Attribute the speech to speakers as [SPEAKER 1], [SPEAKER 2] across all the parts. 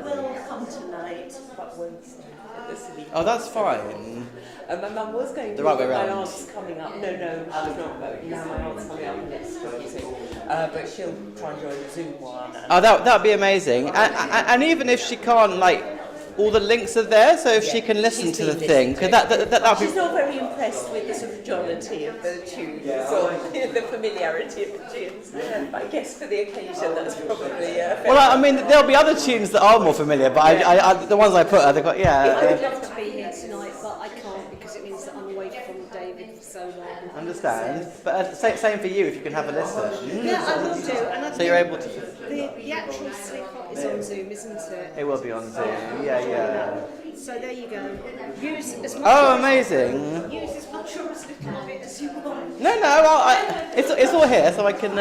[SPEAKER 1] will come tonight, but won't stay at the sleep.
[SPEAKER 2] Oh, that's fine.
[SPEAKER 1] My mum was going to,
[SPEAKER 2] The right way
[SPEAKER 1] but my
[SPEAKER 2] round.
[SPEAKER 1] aunt's coming up. No, she's not going. Now my aunt's coming up next week, so, but she'll try and join the Zoom one.
[SPEAKER 2] Oh, that'd be amazing. And even if she can't, like, all the links are there, so if she can listen to the thing, because that'd be.
[SPEAKER 1] She's not very impressed with the sort of jollity of the tunes or the familiarity of the tunes. But I guess for the occasion, that's probably.
[SPEAKER 2] Well, I mean, there'll be other tunes that are more familiar, but I the ones I put, they've got
[SPEAKER 3] I would love to be here tonight, but I can't because it means that I'm away from David for so long.
[SPEAKER 2] Understand, but same for you if you can have a listen.
[SPEAKER 3] Yeah, I will do. And
[SPEAKER 2] So you're able to.
[SPEAKER 3] the actual slip-up is on Zoom, isn't it?
[SPEAKER 2] It will be on Zoom. Yeah.
[SPEAKER 3] So there you go. Use as much.
[SPEAKER 2] Oh, amazing.
[SPEAKER 3] Use as much or as little of it as you want.
[SPEAKER 2] No, it's all here, so I can.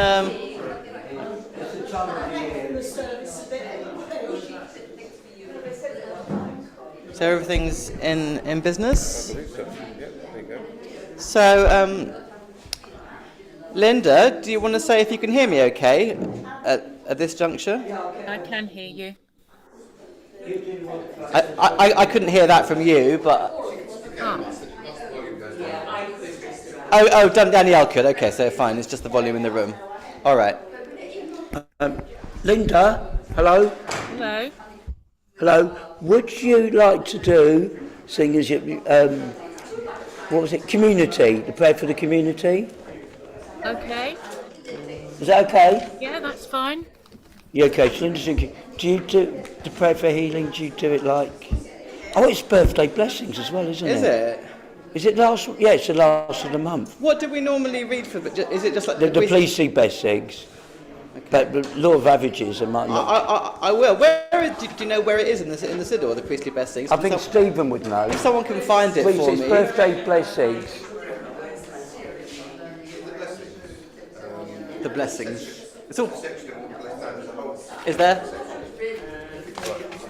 [SPEAKER 2] So everything's in business.
[SPEAKER 4] I believe so. Yeah, there you go.
[SPEAKER 2] So, Linda, do you want to say if you can hear me okay at this juncture?
[SPEAKER 5] I can hear you.
[SPEAKER 2] I couldn't hear that from you, but. Oh, Danielle could. Okay, so fine. It's just the volume in the room. All right.
[SPEAKER 6] Linda, hello?
[SPEAKER 5] Hello.
[SPEAKER 6] Hello. Would you like to do, seeing as you, what was it, community, the prayer for the community?
[SPEAKER 5] Okay.
[SPEAKER 6] Is that okay?
[SPEAKER 5] Yeah, that's fine.
[SPEAKER 6] Yeah, okay, so Linda's thinking, do you do the prayer for healing, do you do it like, oh, it's birthday blessings as well, isn't it?
[SPEAKER 2] Is it?
[SPEAKER 6] Is it last, yeah, it's the last of the month.
[SPEAKER 2] What do we normally read for? Is it just like
[SPEAKER 6] The pleasing blessings.
[SPEAKER 2] Okay.
[SPEAKER 6] But the law of averages, I might not.
[SPEAKER 2] I will. Do you know where it is in the Siddur, the priestly blessings?
[SPEAKER 6] I think Stephen would know.
[SPEAKER 2] If someone can find it
[SPEAKER 6] Please,
[SPEAKER 2] for
[SPEAKER 6] it's
[SPEAKER 2] me.
[SPEAKER 6] birthday blessings.
[SPEAKER 2] The blessings. It's all. Is there?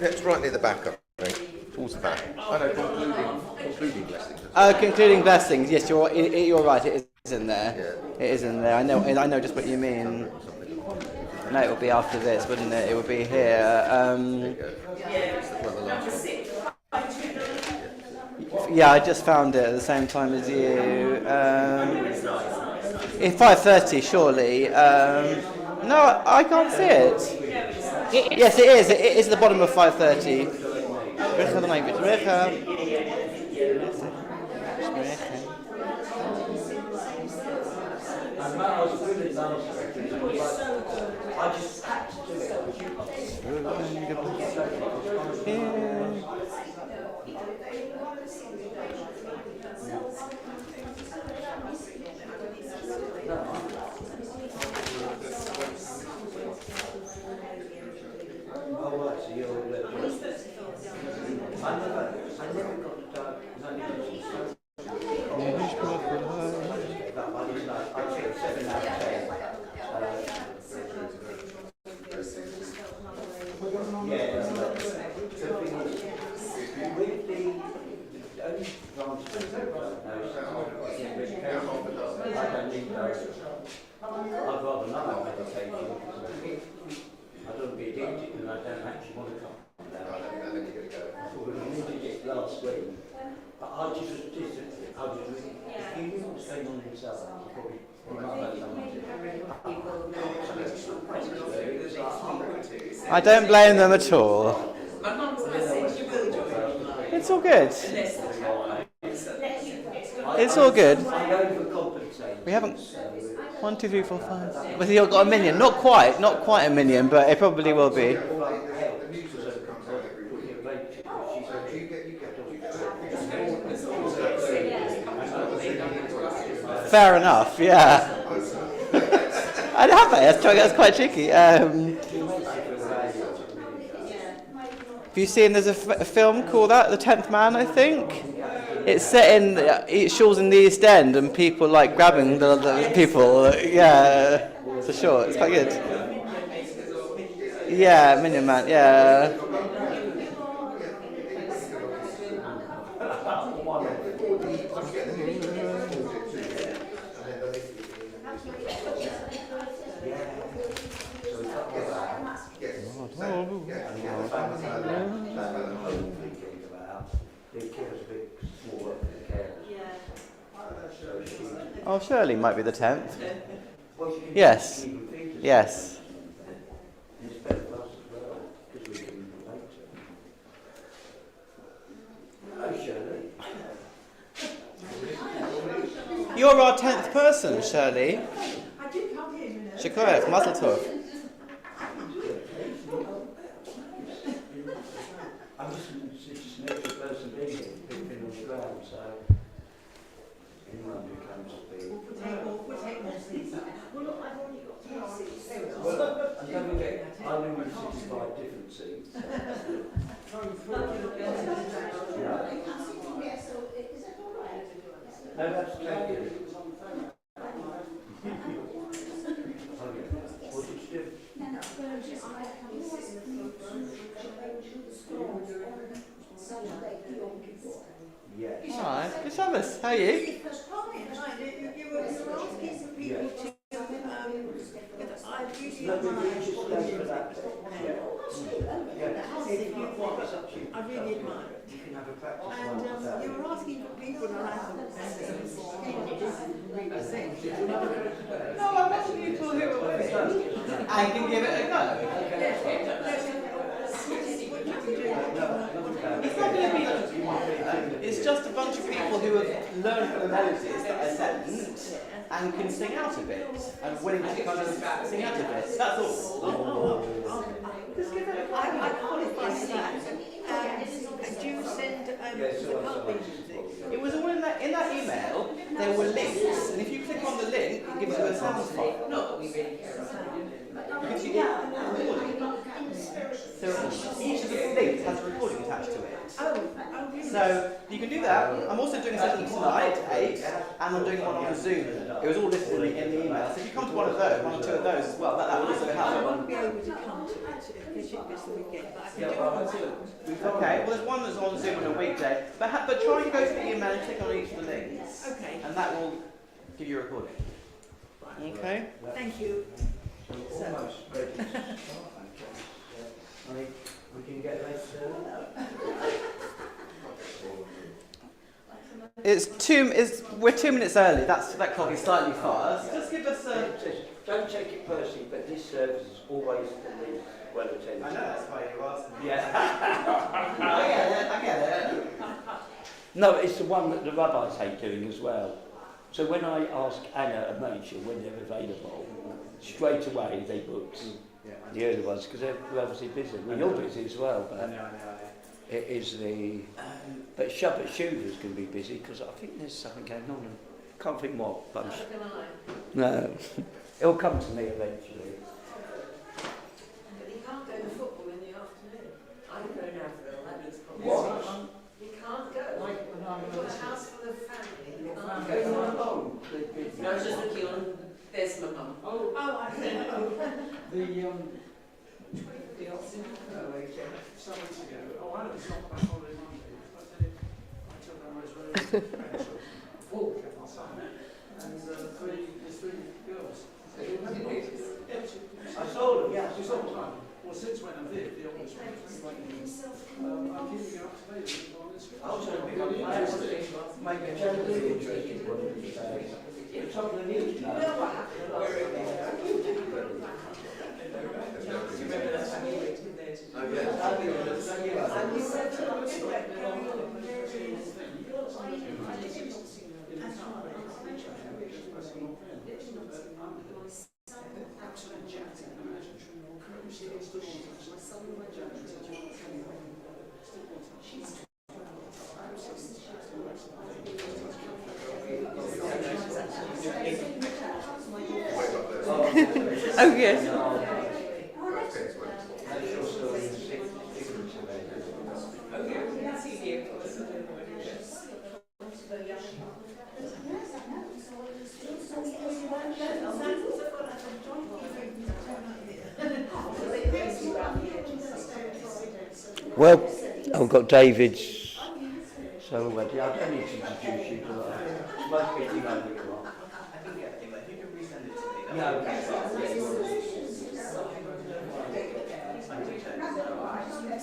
[SPEAKER 4] It's right near the back, I think. Towards the back. I know, concluding blessings.
[SPEAKER 2] Concluding blessings. Yes, you're right. It is in there. Yeah. It is in there. I know just what you mean. No, it would be after this, wouldn't it? It would be here. Yeah, I just found it at the same time as you. It's 5:30, surely. No, I can't see it. Yes, it is. It is at the bottom of 5:30.
[SPEAKER 6] I just had to do I'd rather not have meditation because I don't be addicted and I don't actually want to come down. I needed it last week. But I just if you wouldn't stay on himself, you might have someone.
[SPEAKER 2] I don't blame them at all. It's all good. It's all good. We haven't. 1, 2, 3, 4, 5. Well, you've got a minion. Not quite a minion, but it probably will be. Fair enough. Yeah. I have that. That's quite cheeky. Have you seen? There's a film called that, The 10th Man, I think. It's set in it shawls in the East End, and people like grabbing the people. Yeah, for sure. It's quite good. Yeah, Minion Man. Yeah.
[SPEAKER 6] hopefully getting about. The care's a bit smaller than the carers. So she,
[SPEAKER 2] Oh, Shirley might be the 10th.
[SPEAKER 6] well, she can
[SPEAKER 2] Yes.
[SPEAKER 6] even feed herself.
[SPEAKER 2] Yes.
[SPEAKER 6] And it's better for us as well, because we can relate to it. Oh, Shirley.
[SPEAKER 2] You're our 10th person, Shirley.
[SPEAKER 7] I did come in, you know.
[SPEAKER 2] Shikoyev, Mazel Tov.
[SPEAKER 6] I'm just an extra person being here, been on the ground, so anyone who comes to be.
[SPEAKER 7] We'll take more seats. Well, look, I've already got 3 seats.
[SPEAKER 6] Well, and don't forget, I live with 65 different seats. No, that's totally. What did you do? Yes.
[SPEAKER 2] Hi, good Shabbos. How are you?
[SPEAKER 7] You were asking some people to, I've usually
[SPEAKER 6] No, but
[SPEAKER 7] admired
[SPEAKER 6] you just
[SPEAKER 7] what
[SPEAKER 6] go
[SPEAKER 7] you
[SPEAKER 6] for that.
[SPEAKER 7] do.
[SPEAKER 6] Yeah. If you want something,
[SPEAKER 7] I really admire it.
[SPEAKER 6] you can have a practice
[SPEAKER 7] And
[SPEAKER 6] one today.
[SPEAKER 7] you were asking for people around
[SPEAKER 2] No, I'm asking people who are with me. I can give it a go. It's not going to be it's just a bunch of people who have learned from the melodies that I sent and can sing out a bit and willing to kind of sing out a bit. That's all. Just give it a go.
[SPEAKER 7] I qualify for that. Do you send the copy music?
[SPEAKER 2] It was all in that email. There were links, and if you click on the link, it gives you a sound file. Not that we really care about. Because you get a recording. So each of the links has a recording attached to it.
[SPEAKER 7] Oh, really?
[SPEAKER 2] So you can do that. I'm also doing a session tonight at 8, and I'm doing one on Zoom. It was all listed in the email. So if you come to one of those, one or two of those as well, that would also
[SPEAKER 7] I
[SPEAKER 2] help.
[SPEAKER 7] won't be able to come to it because it's the weekend, but I can do it on Zoom.
[SPEAKER 2] Okay, well there's one that's on Zoom on a weekday, but try and go to the email and click on each of the links.
[SPEAKER 7] Okay.
[SPEAKER 2] And that will give you a recording. Okay?
[SPEAKER 7] Thank you.
[SPEAKER 6] Almost ready to start, I mean, we can get later.
[SPEAKER 2] We're 2 minutes early. That clock is slightly fast. Just give us a.
[SPEAKER 6] Don't take it personally, but this service is always for me well attended.
[SPEAKER 2] I know that's why you asked me.
[SPEAKER 6] Yeah.
[SPEAKER 2] I get it.
[SPEAKER 6] No, it's the one that the rabbis hate doing as well. So when I ask Anna and Rachel when they're available, straight away they booked the early ones because they're obviously busy. Well, you're busy as well, but it is the. But Shabbat Shuvah's going to be busy because I think there's something going on. And can't think what. But no, it'll come to me eventually.
[SPEAKER 1] But you can't go to football in the afternoon. I go now for 11's probably.
[SPEAKER 6] What?
[SPEAKER 1] You can't go. You've got a house full of family. You can't
[SPEAKER 6] Go
[SPEAKER 1] go.
[SPEAKER 6] home.
[SPEAKER 1] No, I was just looking on. There's my mum.
[SPEAKER 7] I see.
[SPEAKER 8] Some weeks ago, I know it's not back holiday Monday, but I took my most relevant pencil, kept my son, and there's 3 girls.
[SPEAKER 6] I saw them, yeah.
[SPEAKER 8] She saw the time. Well, since when I'm there, the oldest one, I'm keeping you up to date on this.
[SPEAKER 6] I was going to pick up the phone, make a terribly interesting one today. It's top of the news now.
[SPEAKER 2] Okay.
[SPEAKER 6] Well, I've got David's. So already, I don't need to introduce you to that. Most people know who you are.
[SPEAKER 2] I think everything, but if you can resend it to me.
[SPEAKER 6] Yeah, okay.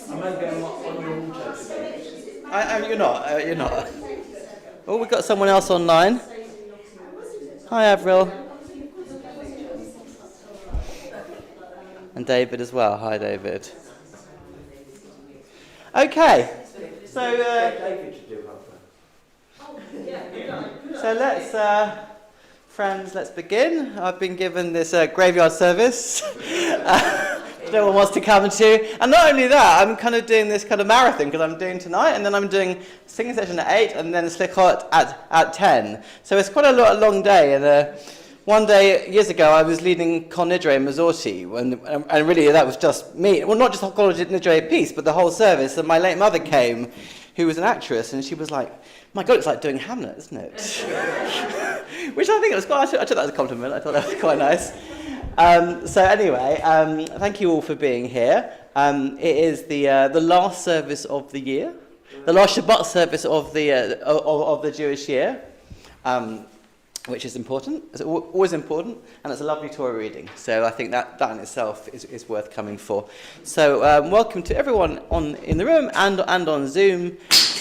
[SPEAKER 6] maybe I'm on your altar today.
[SPEAKER 2] You're not. You're not. Oh, we've got someone else online. Hi, Avril. And David as well. Hi, David. Okay. So,
[SPEAKER 6] David to do
[SPEAKER 2] so let's, friends, let's begin. I've been given this graveyard service. No one wants to come to. And not only that, I'm kind of doing this kind of marathon because I'm doing tonight, and then I'm doing singing session at 8, and then slichot at 10. So it's quite a long day. And one day, years ago, I was leading Kol Nidre in Mazorti, and really that was just me. Well, not just Kol Nidre piece, but the whole service. And my late mother came, who was an actress, and she was like, "My God, it's like doing Hamlet, isn't it?" Which I think was quite. I took that as a compliment. I thought that was quite nice. So anyway, thank you all for being here. It is the last service of the year, the last Shabbat service of the Jewish year, which is important. It's always important, and it's a lovely Torah reading. So I think that in itself is worth coming for. So welcome to everyone in the room and on Zoom,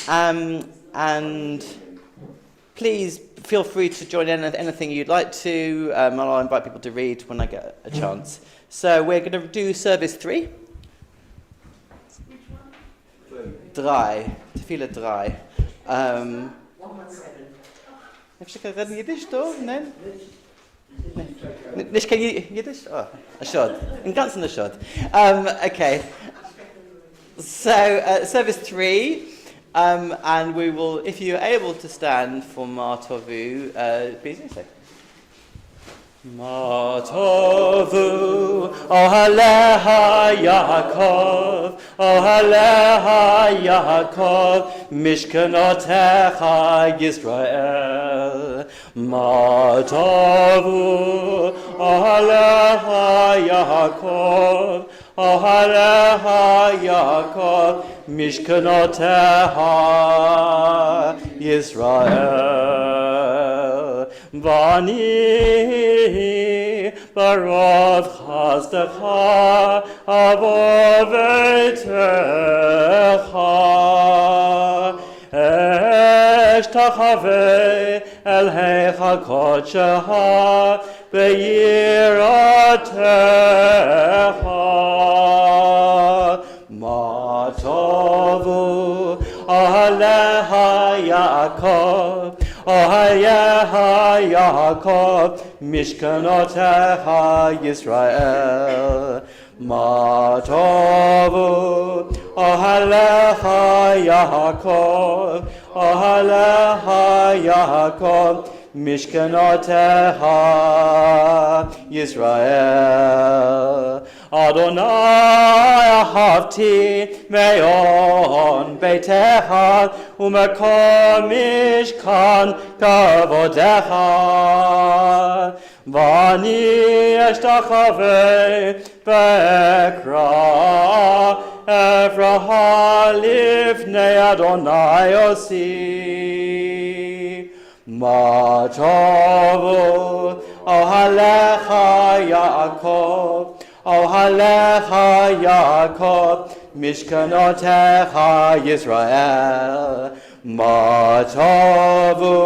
[SPEAKER 2] and please feel free to join in with anything you'd like to. I'll invite people to read when I get a chance. So we're going to do service 3. Drei. Tefillah drei.
[SPEAKER 6] 117.
[SPEAKER 2] Heb je reden Jiddisch toch? Nee? Nicht kein Yiddish? Oh, a shot. In ganzen a shot. Okay. So service 3. And we will, if you're able to stand for Ma Tovu, please say. Ma Tovu, Ohaleha Yaakov, Ohaleha Yaakov, Mishkanotecha Yisrael. Ma Tovu, Ohaleha Yaakov, Ohaleha Yaakov, Mishkanoteha Yisrael. Vani barov chazdecha avovetecha eshtachave el hecha kodsheha be'yiratecha. Ma tovu aleha Yaakov, aleha Yaakov, mishkanotecha Yisrael. Ma tovu aleha Yaakov, aleha Yaakov, mishkanotecha Yisrael. Adonai ahavti me'on beitecha u'mekom mishkan kavodecha. Vani eshtachave ve'ekra evraha lifnei Adonai osi. Ma tovu ohalecha Yaakov, ohalecha Yaakov, mishkanotecha Yisrael. Ma tovu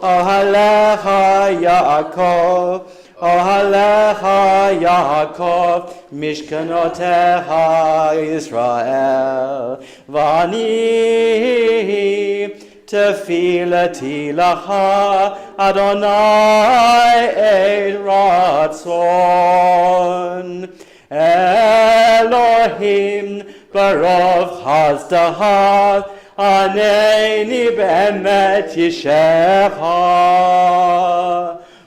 [SPEAKER 2] ohalecha Yaakov, ohalecha Yaakov, mishkanotecha Yisrael. Vani tefilati lacha Adonai et ratzon. Elohim barov chazdaha aneni be'emet yishecha.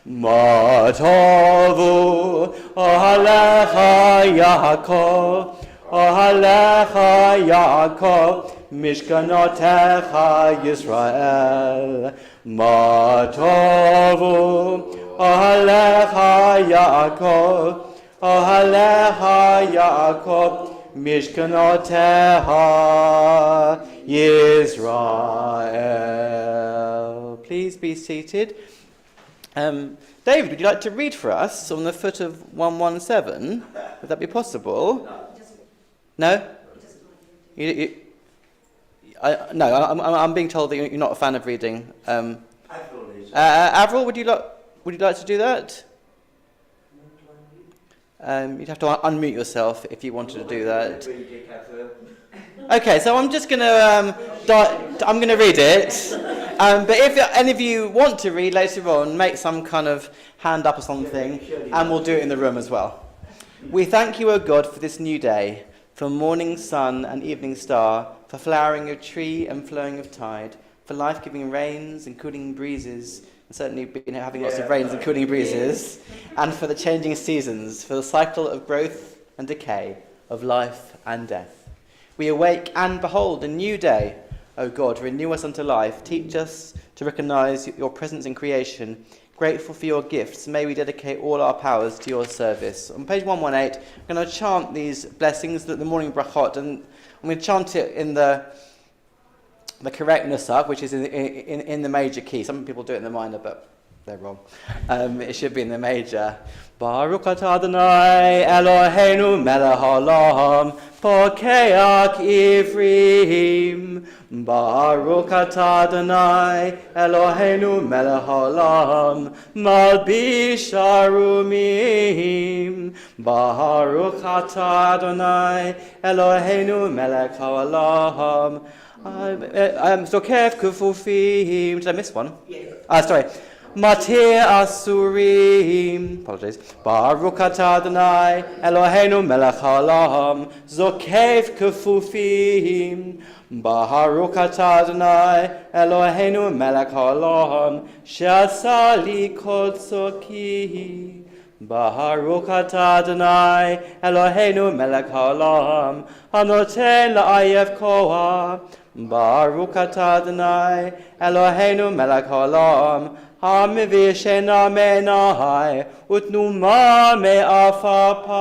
[SPEAKER 2] Ma tovu ohalecha Yaakov, ohalecha Yaakov, mishkanotecha Yisrael. Ma tovu ohalecha Yaakov, ohalecha Yaakov, mishkanotecha Yisrael. Please be seated. David, would you like to read for us on the foot of 117? Would that be possible? No? No, I'm being told that you're not a fan of reading.
[SPEAKER 6] Avril is.
[SPEAKER 2] Avril, would you like to do that? You'd have to unmute yourself if you wanted to do that. Okay, so I'm just gonna I'm gonna read it. But if any of you want to read later on, make some kind of hand up or something, and we'll do it in the room as well. We thank you, O God, for this new day, for morning sun and evening star, for flowering of tree and flowing of tide, for life-giving rains and cooling breezes, and certainly been having lots of rains and cooling breezes, and for the changing seasons, for the cycle of growth and decay, of life and death. We awake and behold a new day. O God, renew us unto life. Teach us to recognize your presence in creation. Grateful for your gifts, may we dedicate all our powers to your service. On page 118, I'm going to chant these blessings, the morning brachot, and I'm going to chant it in the correct nusach, which is in the major key. Some people do it in the minor, but they're wrong. It should be in the major. Baruch atah Adonai Eloheinu melech haolam pokeach ivrim. Baruch atah Adonai Eloheinu melech haolam malbish arumim. Baruch atah Adonai Eloheinu melech haolam. Zokef kufufim. Did I miss one? Yes. Sorry. Matir Asurim. Apologies. Baruch atah Adonai Eloheinu melech haolam zokef kefufim. Baruch atah Adonai Eloheinu melech haolam she'asa li kol tzorki. Baruch atah Adonai Eloheinu melech haolam hanoten la'ayev koah. Baruch atah Adonai Eloheinu melech haolam Hamivishena menai utnuma me'afapai.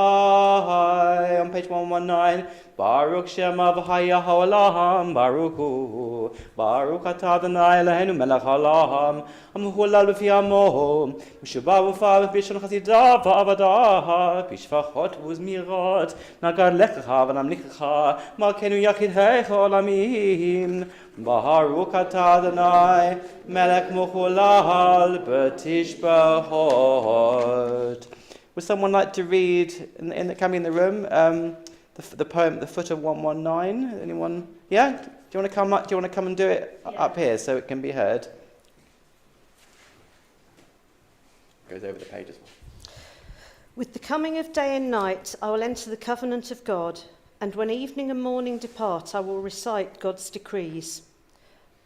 [SPEAKER 2] On page 119, Baruch Shema v'haya haolam Baruchu. Baruch atah Adonai Eloheinu melech haolam המחולל בפי עמו, משובע ופעל בלשון חסידה ועבדה, בשפחות וזמירות, נגר לקחה ונמליכך, מלכנו יחידך עולמים. Baruch atah Adonai, melech מחולל בתשבחות. Would someone like to read, can be in the room, the poem, The Foot of 119? Anyone? Yeah? Do you want to come and do it up here so it can be heard? Goes over the page as well.
[SPEAKER 3] With the coming of day and night, I will enter the covenant of God, and when evening and morning depart, I will recite God's decrees.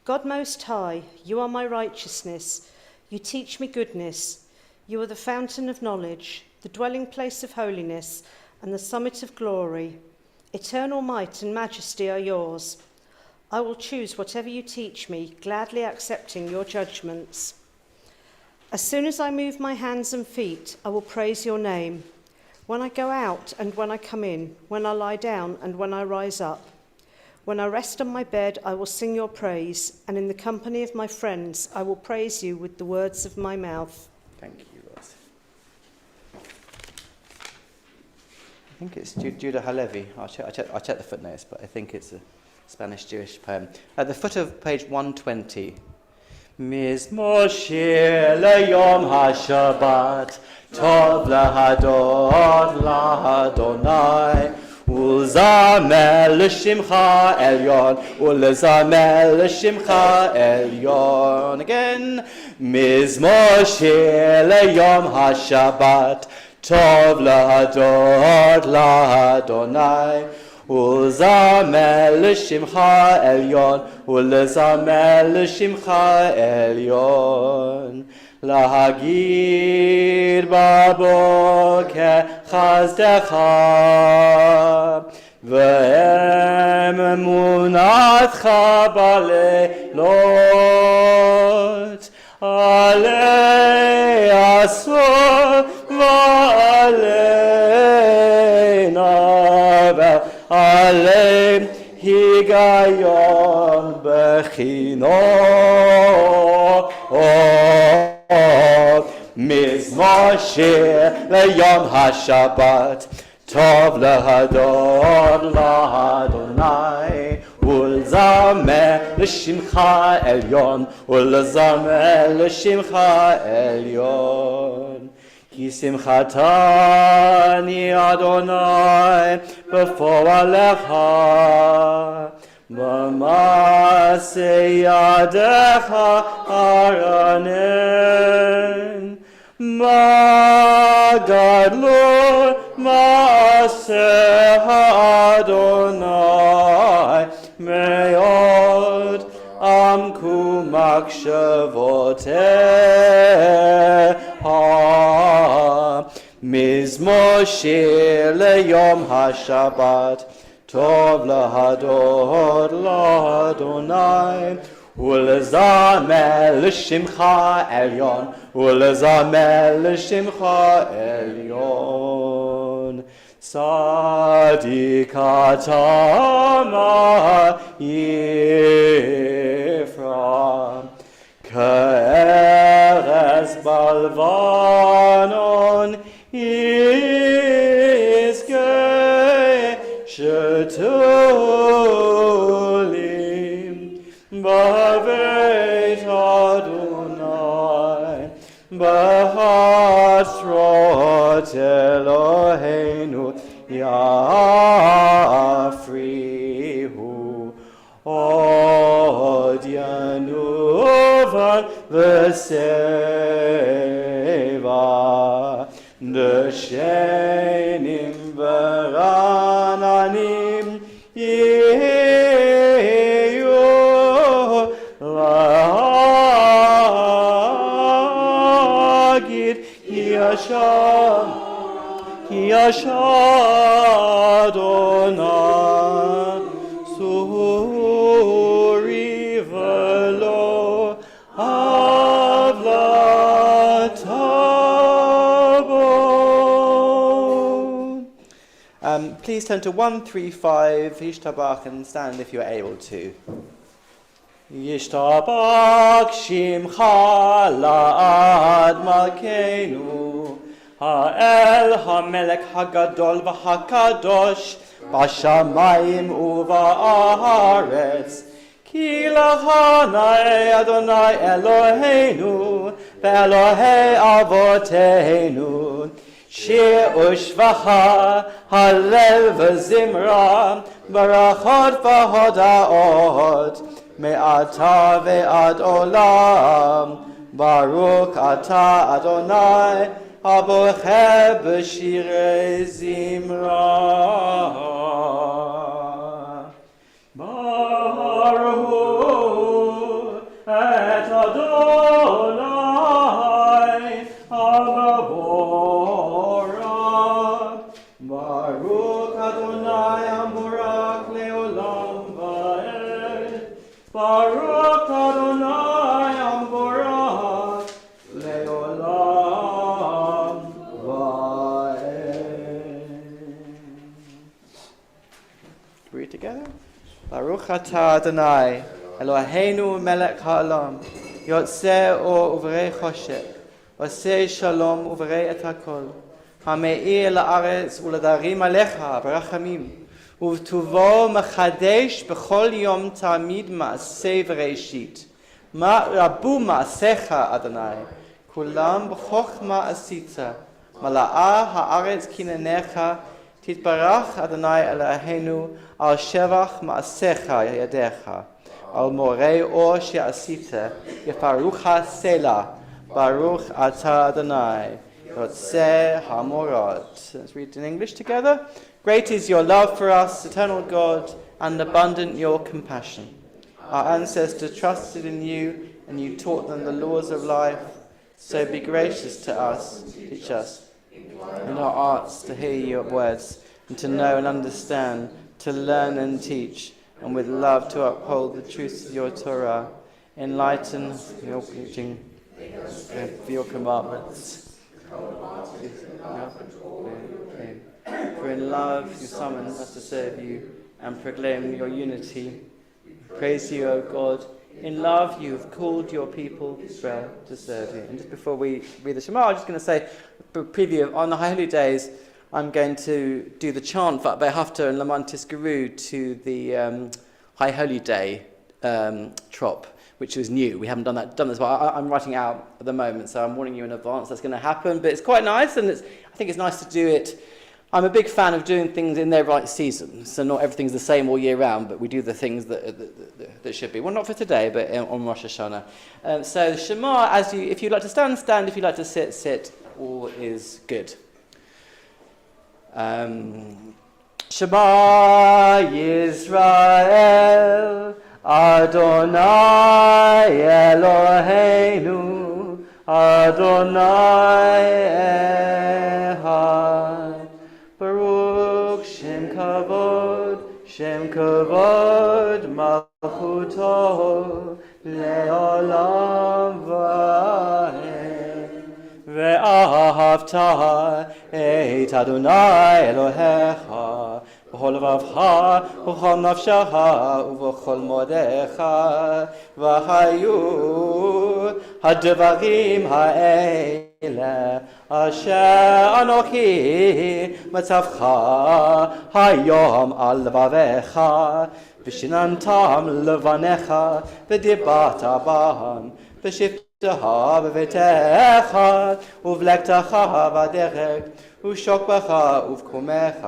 [SPEAKER 3] God Most High, you are my righteousness. You teach me goodness. You are the fountain of knowledge, the dwelling place of holiness, and the summit of glory. Eternal might and majesty are yours. I will choose whatever you teach me, gladly accepting your judgments. As soon as I move my hands and feet, I will praise your name. When I go out and when I come in, when I lie down and when I rise up. When I rest on my bed, I will sing your praise, and in the company of my friends, I will praise you with the words of my mouth.
[SPEAKER 2] Thank you, Ross. I think it's Judah Halevi. I'll check the footnotes, but I think it's a Spanish Jewish poem. At the foot of page 120. Mizmor shir leyom haShabbat, tov lahadot lahadonai, ulzamer l'shimcha elyon, ulzamer l'shimcha elyon. Again, Mizmor shir leyom haShabbat, tov lahadot lahadonai, ולזמר לשמך עליון, ולזמר לשמך עליון. להגיד בבוקר חסדך, ואמונתך בלילות. עלי עשור ועלי נבל, עלי היגיון בחינות. מזמור שיר ליום השבת, Tov lahador lahadonai, ulzameh l'shimcha elyon, ulzameh l'shimcha elyon. Ki simchatani Adonai before alecha, b'maseh yadecha aranen. Magadlo Maaseh Adonai Meod Amku Makshavoteha Mizmor Shir LeYom HaShabbat Tov lahador lahadonai ולזמר לשמך עליון, ולזמר לשמך עליון. צדיק אתה מה יפרע, כארז בלבנון יזכה שתולים. Baveit Adonai, B'chasrot Eloheinu Yafrihu, Od Yanuvan V'seva, D'shenim V'rananim Ki Adonai suri velo avlatabo. Please turn to 135 Yishtabach and stand if you're able to. Yishtabach Shimcha La'ad Malkeinu Ha'el HaMelech HaGadol VaHaKadosh B'Shamayim Uva'aretz Ki L'Hanai Adonai Eloheinu Ve'Elohei Avoteinu Shir Ushvacha Hallel V'Zimra Barachot V'Hodaot Me'ata ve'ad olam, Baruch ata Adonai, Aboche b'shirei zimra. Baruch et Adonai, Amavora. Baruch Adonai, Amorak le'olam va'ed. Baruch Adonai Amborah Leolam Va'ed. Read together. Baruch Atah Adonai Eloheinu Melech Ha'olam Yotzeh Or Uvrei Choshech Oseh Shalom Uvrei Et HaKol Hameir La'aretz U'Ladarim Alecha Barachamim ובטובו מחדש בכל יום תמיד מעשה וראשית. מה רבו מעשיך, אדוני, כולם בחוכמה עשית. מלאה הארץ קנניך, תתברך, אדוני אלוהינו, על שבח מעשיך ידיך. על מורה אור שעשית, יפרוך סלע, ברוך אתה, אדוני, יוצא המורות. Let's read in English together. Great is your love for us, eternal God, and abundant your compassion. Our ancestors trusted in you, and you taught them the laws of life. So be gracious to us, teach us in our hearts to hear your words, and to know and understand, to learn and teach, and with love to uphold the truths of your Torah. Enlighten your preaching for your commandments. For in love you summon us to serve you and proclaim your unity. Praise you, O God. In love you have called your people Israel to serve you. And just before we read the Shema, I'm just going to say a preview of on the Holy Days. I'm going to do the chant for Behafta and Lamantis Guru to the High Holy Day trop, which was new. We haven't done this, but I'm writing it out at the moment, so I'm warning you in advance that's going to happen. But it's quite nice, and I think it's nice to do it. I'm a big fan of doing things in their right season, so not everything's the same all year round, but we do the things that should be. Well, not for today, but on Rosh Hashanah. So Shema, if you'd like to stand, stand. If you'd like to sit, sit. All is good. Shema Yisrael, Adonai Eloheinu, Adonai Echad. Baruch Shem Kavod, Malchuto, Leolam Vahem. Ve'ahavta et Adonai Elohecha, b'chol levavcha, b'chol nafshecha, u'b'chol modecha, v'hayu ha'devarim ha'ele, asher anochi matzavcha hayom al levavecha, v'shinantam levanecha, v'dibata b'han, v'shiftecha b'vetecha, uvlektecha b'derek, ושוקבך ובקומך,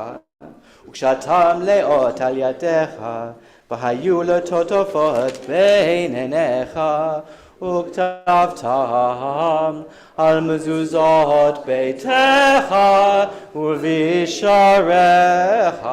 [SPEAKER 2] וקשתם לאות על ידיך, והיו לטוטפות בין עיניך, וכתבתם על מזוזות ביתך ובשעריך,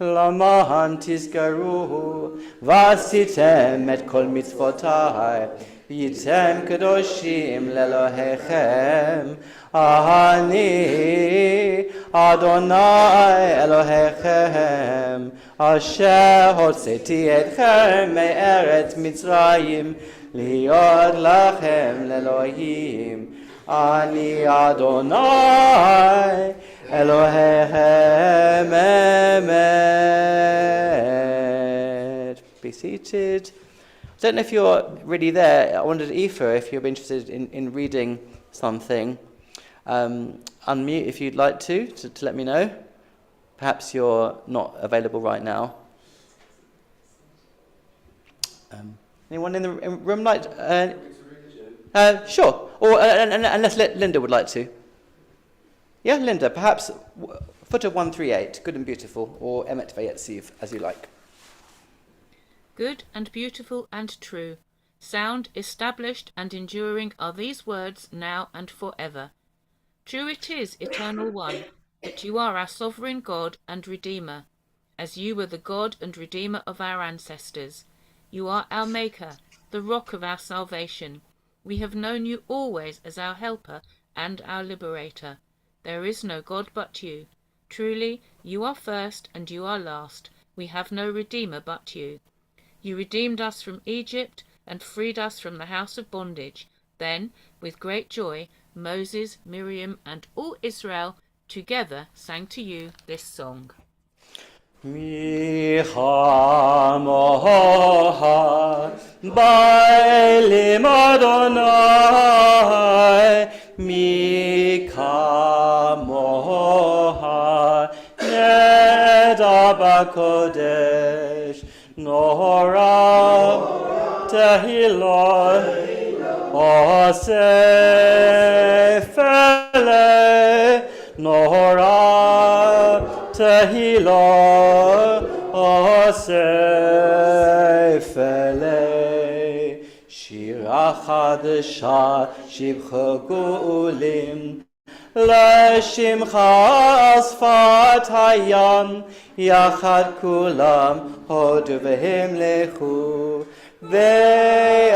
[SPEAKER 2] למען תזכרו ועשיתם את כל מצוותיי, והייתם קדושים לאלוהיכם. אני אדוני אלוהיכם, אשר הוצאתי אתכם מארץ מצרים, להיות לכם לאלוהים. אני אדוני אלוהיכם אמת. Be seated. I don't know if you're really there. I wondered, Aoife, if you're interested in reading something. Unmute if you'd like to let me know. Perhaps you're not available right now. Anyone in the room like? Sure. Or unless Linda would like to. Yeah, Linda. Perhaps footer 138, good and beautiful, or Emet Vayetziv, as you like.
[SPEAKER 5] Good and beautiful and true, sound, established and enduring are these words now and forever. True it is, Eternal One, that you are our sovereign God and Redeemer, as you were the God and Redeemer of our ancestors. You are our Maker, the rock of our salvation. We have known you always as our helper and our liberator. There is no God but you. Truly, you are first and you are last. We have no Redeemer but you. You redeemed us from Egypt and freed us from the house of bondage. Then, with great joy, Moses, Miriam, and all Israel together sang to you this song.
[SPEAKER 2] Mi chamoha bailim Adonai, mi chamoha neda bakodesh, nora tehillah osefele, nora tehillah osefele. Shira chadasha shibcha gulim, לשמחה שפת הים, יחד כולם הודו והמלכו,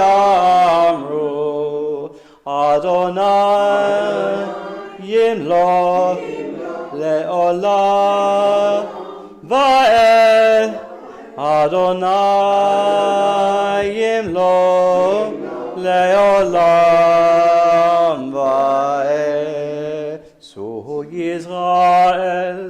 [SPEAKER 2] ואמרו, אדוני ימלוך לעולם ועד, אדוני ימלוך לעולם ועד. So Yisrael,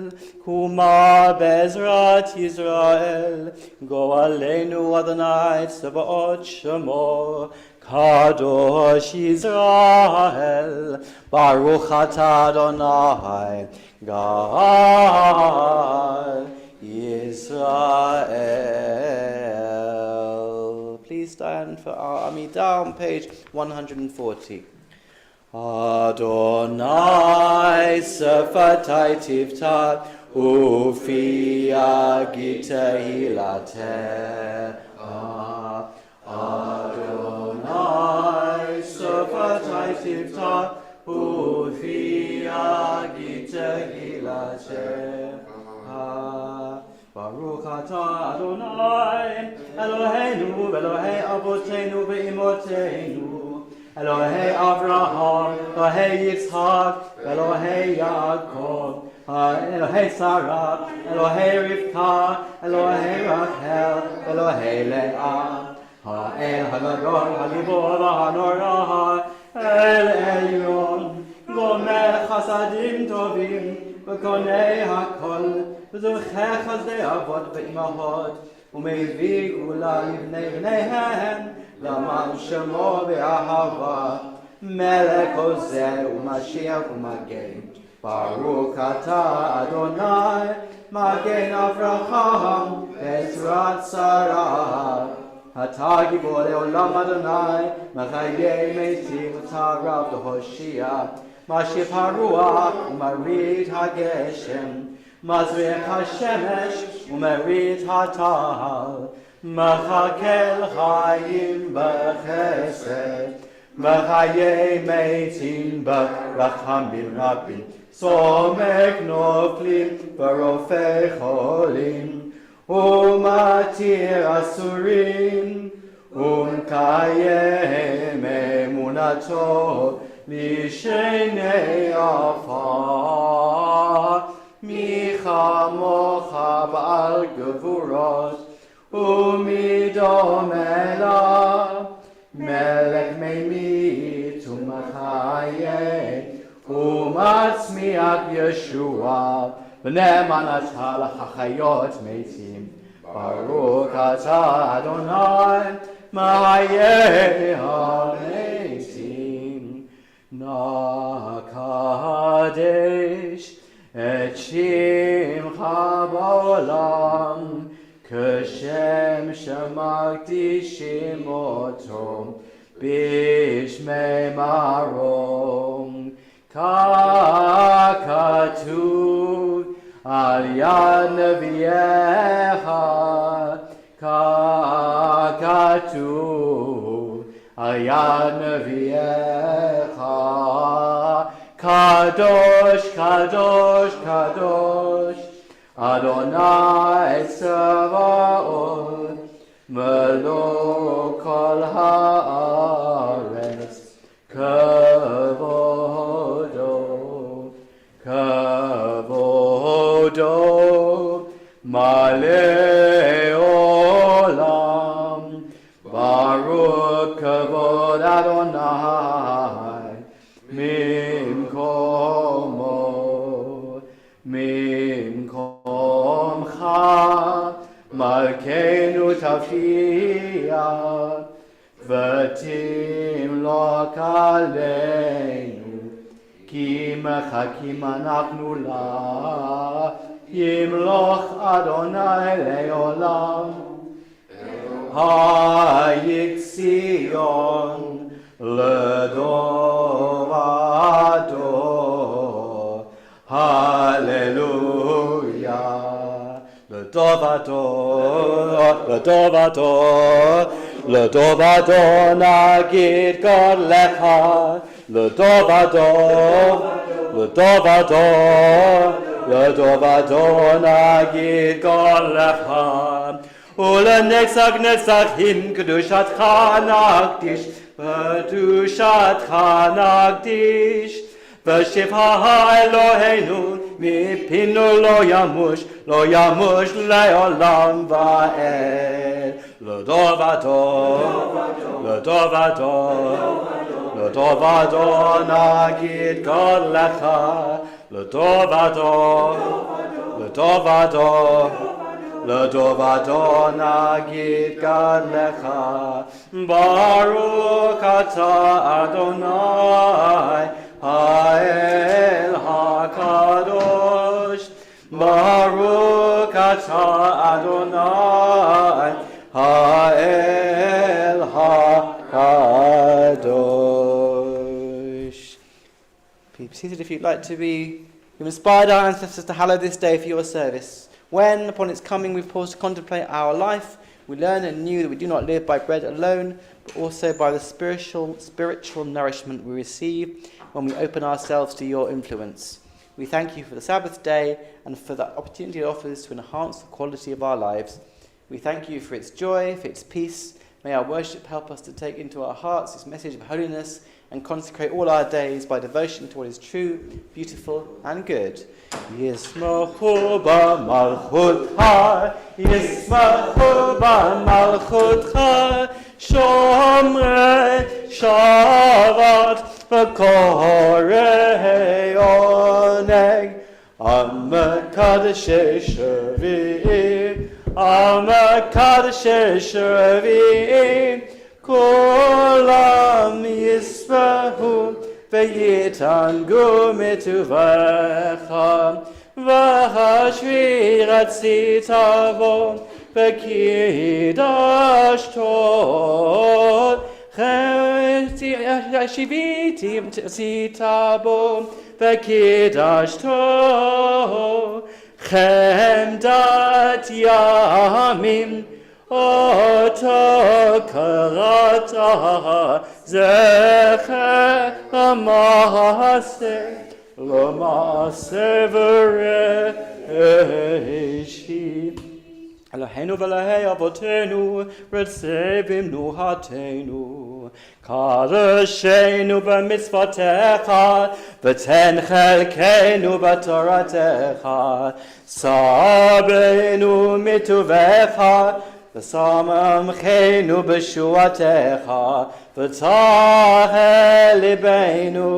[SPEAKER 2] Kuma Bezrat Yisrael, Go Aleinu Adonai Tzebaot Shemo, Kadosh Israel, Baruch atah Adonai, God Israel. Please stand for our Amidah on page 140. Adonai sefatai tivta ufi agita hilateha. Adonai sefatai tivta ufi agita hilateha. Baruch atah Adonai Eloheinu Elohei Avoteinu ve'imoteinu Elohei Avraham, Elohei Yitzhak, Elohei Yaakov, Elohei Sarah, Elohei Rivka, Elohei Rachel, Elohei Leah, Ha'el Hagadol, Halibor, Ha'norah, El Elyon, Gomel Chasadim Tovim, V'konei Hakol, V'zuchei Chazdei Avot Ve'imahot, U'meivi Gula Livnei Bneihem, Lamam Shemo Be'ahava, Melech Hoseh U'Mashiach U'Magen, Baruch atah Adonai, Magen Avraham, Ezrat Sarah, Atah Gibor Le'olam Adonai, Machayei Meitim Tarav L'Hoshia, Mashif HaRuach U'Marit HaGeshem, Mazriach HaShemesh U'Merit HaTal, Machakel Chayim B'Chesed, Machayei Meitim B'Rachamim Rabim, Somek Noflim B'Rofei Cholim, Umatir Asurim, Umkayem Emunato, Mishenei Afar, Micha Mocha Ba'al Gevurot, Umidom Melech Meimit Umachayeh Umatzmiach Yeshua V'ne'eman atah l'chachayot meitim Baruch atah Adonai Mahayeh ha'meitim Nakadesh et shimcha ba'olam Kashem Shamakdishim Oto Bishmei Marom Kakatuv Al Yad Neviecha Kakatuv Al Yad Neviecha Kadosh Kadosh Kadosh Adonai Tzavaot, Melo Kol Haaretz, Kavodo, Kavodo, Malei Olam, Baruch Kavod Adonai, Mimkomo, Mimkomcha, Malkeinu Tafiyah, V'tim lo kaleinu, Ki mechakim anachnu la, Yimloch Adonai le'olam, Ha'yiksion l'dor ador, Hallelujah. L'dovador, nagid God lecha, l'dovador, nagid God lecha, ulenetzach netzachim kedushatcha nagdish, kedushatcha nagdish, v'shivcha Eloheinu mipinu lo yamush le'olam va'ed. L'dovador, nagid God lecha, l'dovador, L'dov Adonai Gidgad Lecha, Baruch Ata Adonai, Ha'el HaKadosh, Baruch Ata Adonai, Ha'el HaKadosh. Be seated if you'd like to be. You've inspired our ancestors to hallow this day for your service. When, upon its coming, we pause to contemplate our life, we learn anew that we do not live by bread alone, but also by the spiritual nourishment we receive when we open ourselves to your influence. We thank you for the Sabbath day and for the opportunity it offers to enhance the quality of our lives. We thank you for its joy, for its peace. May our worship help us to take into our hearts this message of holiness and consecrate all our days by devotion to what is true, beautiful, and good. Yismachu b'malchutcha, Yismachu b'malchutcha, Shomrei Shabbat v'korei oneg, Amakadashei Shavim, Amakadashei Shavim, Kolam Yispahu Ve'yitangu mituvecha V'hashvirat sitavo Ve'kidash tol Shivitim sitabo Ve'kidash tol Chemdat yamim Oto karata zecher l'maaseh v'reishi. Eloheinu v'Elahei avotenu retzeh b'mnuhatenu. Kadeshenu b'mitzvotecha v'ten chelkeinu b'toratecha. Sabenu mituvecha V'samamchenu b'shuatecha, v'tahel libeinu,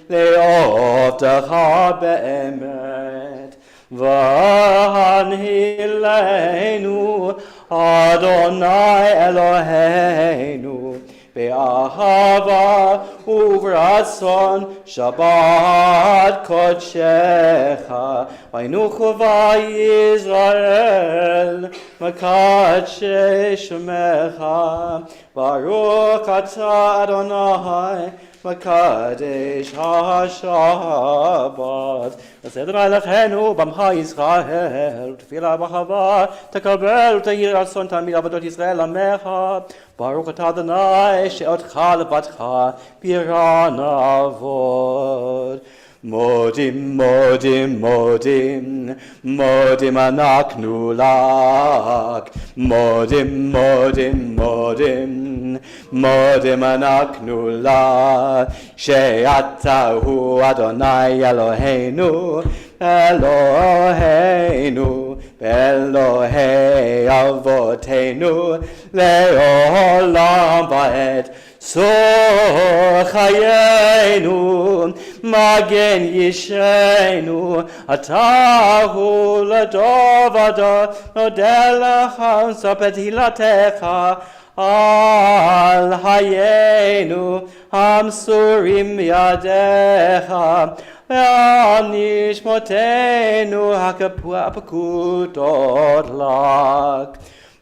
[SPEAKER 2] le'ovtecha be'emet, v'hanhilenu, Adonai Eloheinu, be'ahava uvratzon Shabbat kodshecha vaynuchu v'Yisrael makadshei shemecha Baruch ata Adonai makadesh ha-Shabbat V'seder Eloheinu b'amcha Yisrael tefila b'chava tekabel utahir ratzon tamid avadot Yisrael amecha Baruch ata Adonai she'otcha levatcha biran avod Modim, modim, modim, modim anaknu lak. Modim, modim, modim, modim anaknu lak. She'atahu Adonai Eloheinu, Eloheinu, Elohei avotenu, le'olam va'ed. Sochayenu, Magen Yishenu, Atahu Ladovada, Nodelacha, Sapetilatecha, Al Hayenu, Hamsurim Yadecha, Ve'anishmotenu, Hakapuapakudot lak.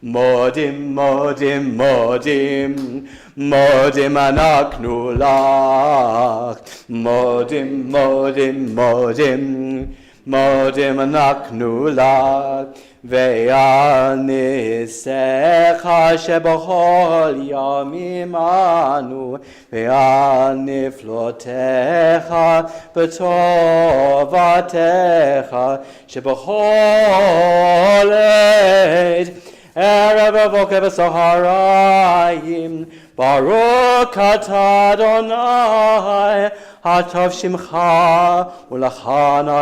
[SPEAKER 2] Modim, modim, modim, modim anaknu lak. Modim, modim, modim, modim anaknu lak. Ve'anisecha shebachol yamim anu, ve'aniflotecha b'tovatecha shebachol ed. Erev avokev saharayim, Baruch ata Adonai, Hatav shimcha ulachana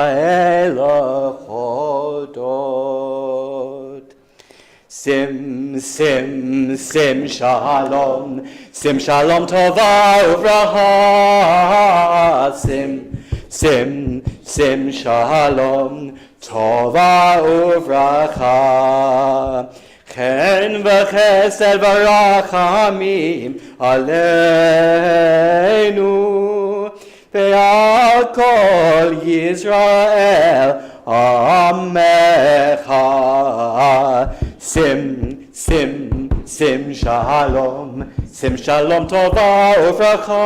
[SPEAKER 2] elechodot. Sim, sim, sim shalom, sim shalom tova uvraha. Sim, sim, sim shalom, tova uvracha. Chen v'chesed v'rachamim aleinu, ve'al kol Yisrael amecha. Sim shalom tova uvracha.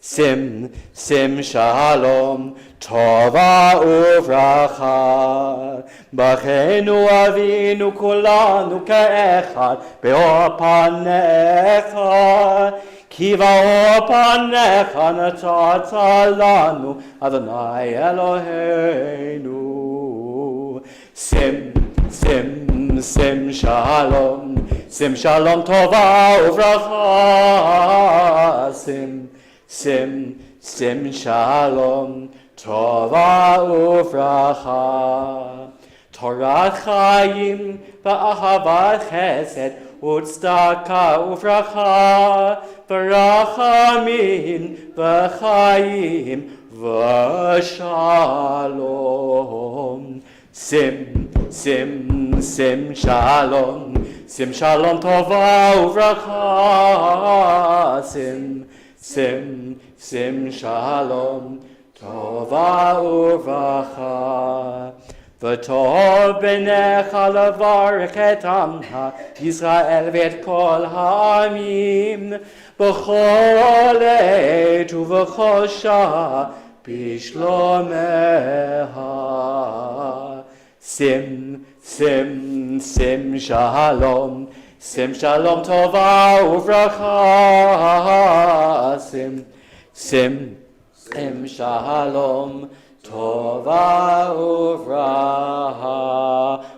[SPEAKER 2] Sim shalom tova uvracha. Bachenu avinu kulanu ke'echad be'or panecha, ki va'or panecha natata lanu Adonai Eloheinu. Sim shalom tova uvracha. Sim shalom tova uvracha. Torah chayim va'ahavat chesed u'tzedaka uvracha v'rachamim v'chayim v'shalom. Sim shalom tova uvracha. Sim shalom tova uvracha. V'tov b'necha levarech et amcha Yisrael v'et kol ha'amim b'chol עת ובכל שעה בשלומך. sim shalom tova uvracha. Sim shalom tova uvracha.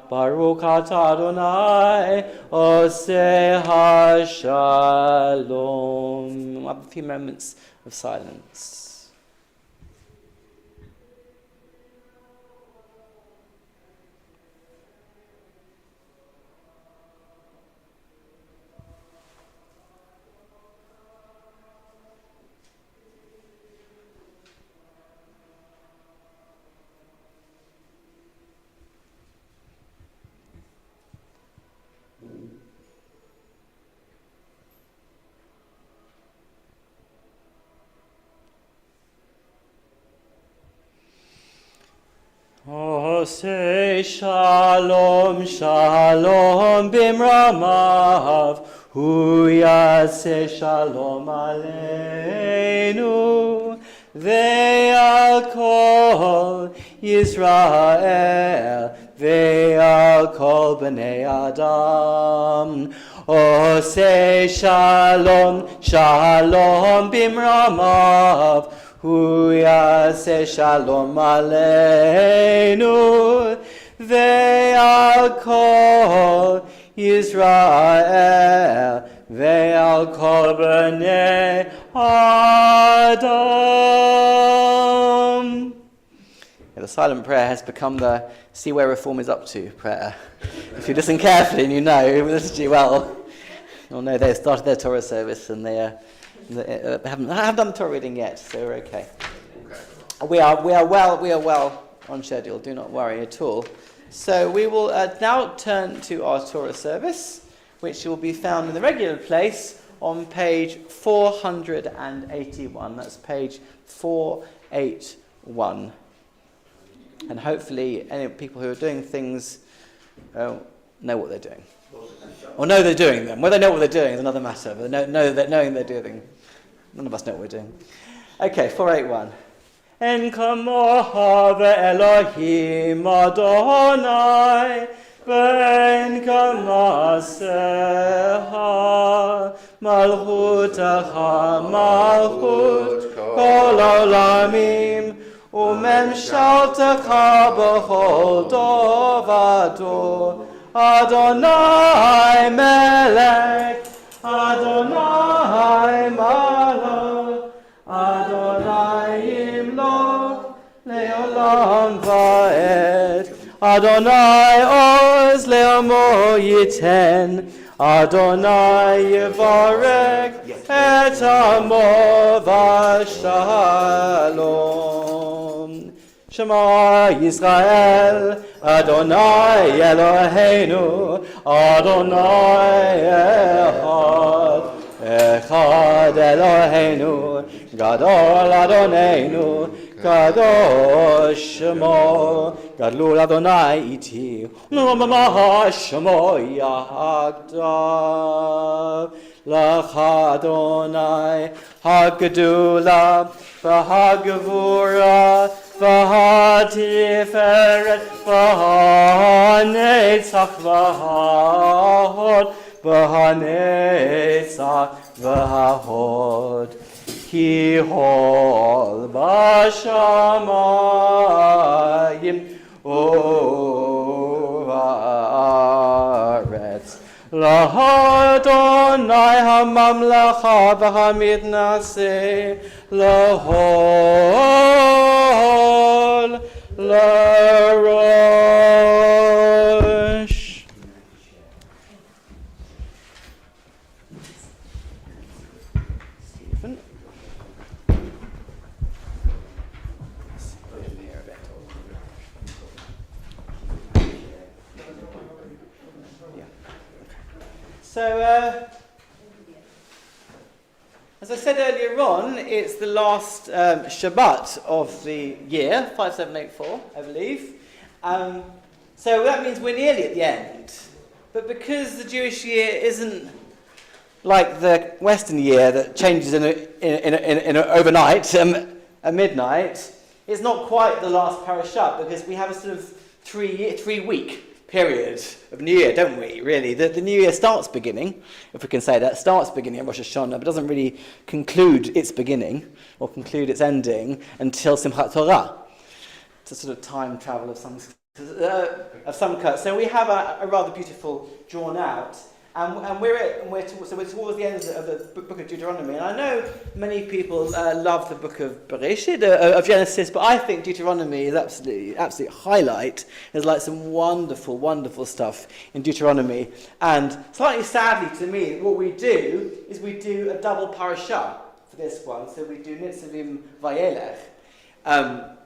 [SPEAKER 2] Baruch atah Adonai oseh hashalom. We'll have a few moments of silence. Say shalom, shalom bimramav, hu yaseh shalom aleinu, ve'al kol Yisrael, ve'al kol b'nei Adam. Oh, say shalom, shalom bimramav, hu yaseh shalom aleinu, ve'al kol Yisrael, ve'al kol b'nei Adam. Yeah, the silent prayer has become the see where reform is up to prayer. If you listen carefully and you know, if you listen to you well, you'll know they started their Torah service and they haven't done the Torah reading yet, so we're okay. We are well on schedule. Do not worry at all. So we will now turn to our Torah service, which will be found in the regular place on page 481. That's page 481. And hopefully, any people who are doing things know what they're doing. Or know they're doing them. Whether they know what they're doing is another matter, but knowing they're doing. None of us know what we're doing. Okay, 481. En kamoha ve'elohim Adonai, ve'en kamaseha, malchutecha malchut kol olamim, umemshaltecha b'chol dovador. Adonai melech, Adonai malach, Adonai yimloch le'olam va'ed. Adonai oz le'amo yiten, Adonai Yivarech et amo v'shalom. Shema Yisrael, Adonai Eloheinu, Adonai Echad. Echad Eloheinu, Gadol Adonenu, Kadosh Shemo, Gadlul Adonai iti, Nomamah Shemo Yahagdav. Lach Adonai, Hagdula, V'Hagvura, V'Hatiferet, V'Hanetzach, V'Hahod, V'Hanetzach, V'Hahod. Ki hol b'shamayim u'va'aretz. L'Adonai ha'mamlecha v'hamidnaseh l'hol l'rosh. Stephen. So, as I said earlier on, it's the last Shabbat of the year, 5784, I believe. So that means we're nearly at the end. But because the Jewish year isn't like the Western year that changes in overnight, at midnight, it's not quite the last parashat because we have a sort of 3-week period of New Year, don't we, really? The New Year starts beginning, if we can say that, starts beginning at Rosh Hashanah, but doesn't really conclude its beginning or conclude its ending until Simchat Torah. It's a sort of time travel of some cut. So we have a rather beautiful drawn out, and we're towards the end of the book of Deuteronomy. And I know many people love the book of Bereshit, of Genesis, but I think Deuteronomy is absolute highlight. There's like some wonderful, wonderful stuff in Deuteronomy. And slightly sadly to me, what we do is we do a double parasha for this one. So we do Nitzavim Vayelech. And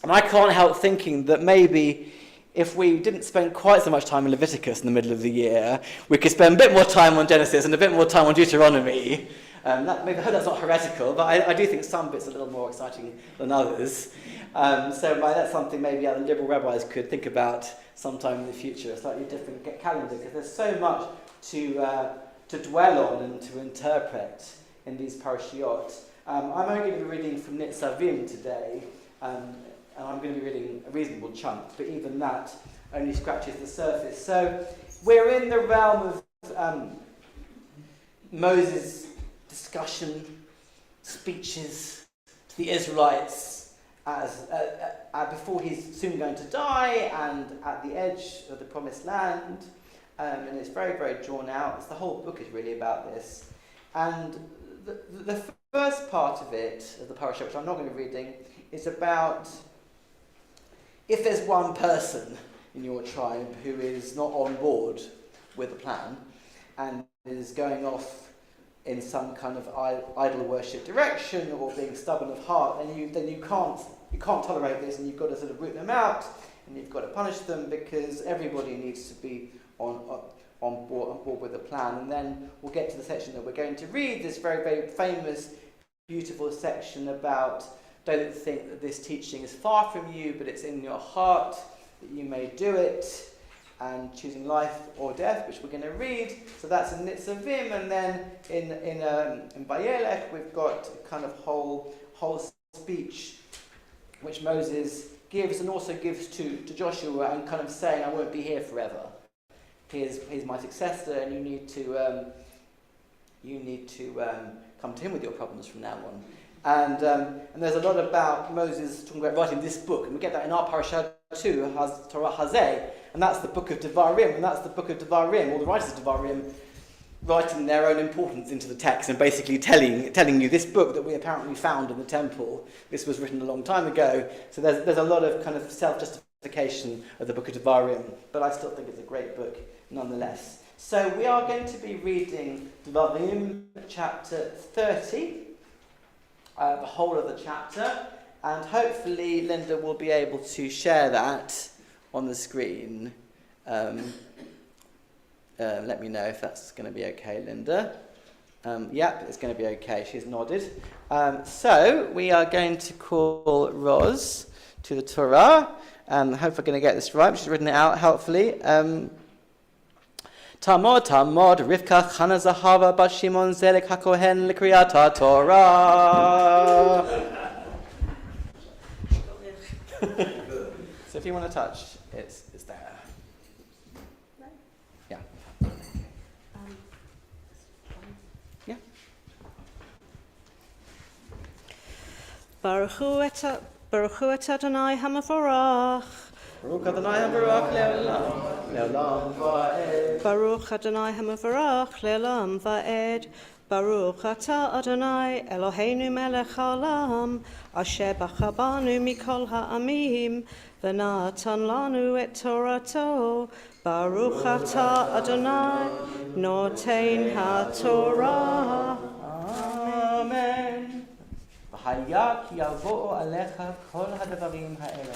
[SPEAKER 2] I can't help thinking that maybe if we didn't spend quite so much time in Leviticus in the middle of the year, we could spend a bit more time on Genesis and a bit more time on Deuteronomy. I hope that's not heretical, but I do think some bits are a little more exciting than others. So that's something maybe the liberal rabbis could think about sometime in the future, a slightly different calendar, because there's so much to dwell on and to interpret in these parashiot. I'm only going to be reading from Nitzavim today, and I'm going to be reading a reasonable chunk, but even that only scratches the surface. So we're in the realm of Moses' discussion, speeches to the Israelites as before he's soon going to die and at the edge of the promised land. And it's very, very drawn out. The whole book is really about this. And the first part of it, of the parasha, which I'm not going to be reading, is about if there's one person in your tribe who is not on board with the plan and is going off in some kind of idol worship direction or being stubborn of heart, then you can't tolerate this, and you've got to sort of root them out, and you've got to punish them, because everybody needs to be on board with the plan. And then we'll get to the section that we're going to read, this very, very famous, beautiful section about don't think that this teaching is far from you, but it's in your heart, that you may do it, and choosing life or death, which we're going to read. So that's in Nitzavim, and then in Vayelech we've got a kind of whole speech which Moses gives, and also gives to Joshua, and kind of saying, I won't be here forever. Here's my successor, and you need to come to him with your problems from now on. And there's a lot about Moses talking about writing this book, and we get that in our parasha too, Torah Hazeh, and that's the book of Devarim, and that's the book of Devarim, all the writers of Devarim writing their own importance into the text and basically telling you this book that we apparently found in the temple, this was written a long time ago. So there's a lot of kind of self-justification of the book of Devarim, but I still think it's a great book nonetheless. So we are going to be reading Dvarim chapter 30, the whole of the chapter, and hopefully Linda will be able to share that on the screen. Let me know if that's going to be okay, Linda. Yep, it's going to be okay. She's nodded. So we are going to call Roz to the Torah, and I hope we're going to get this right. She's written it out helpfully. Tamod, Rivka, Chana Zahava, Bat Shimon, Zelek HaKohen, L'Kriyat Torah. So if you want to touch, it's there. Yeah. Yeah.
[SPEAKER 3] Baruch hu et Adonai HaMavorach.
[SPEAKER 2] Baruch Adonai HaMavorach le'olam va'ed.
[SPEAKER 3] Baruch Adonai HaMavorach le'olam va'ed. Baruch atah Adonai Eloheinu melech haolam, asher b'chabanu mikol ha'amim, v'natan lanu et Torato. Baruch atah Adonai noten ha'torah.
[SPEAKER 2] Amen. והיה כי יבואו עליך כל הדברים האלה,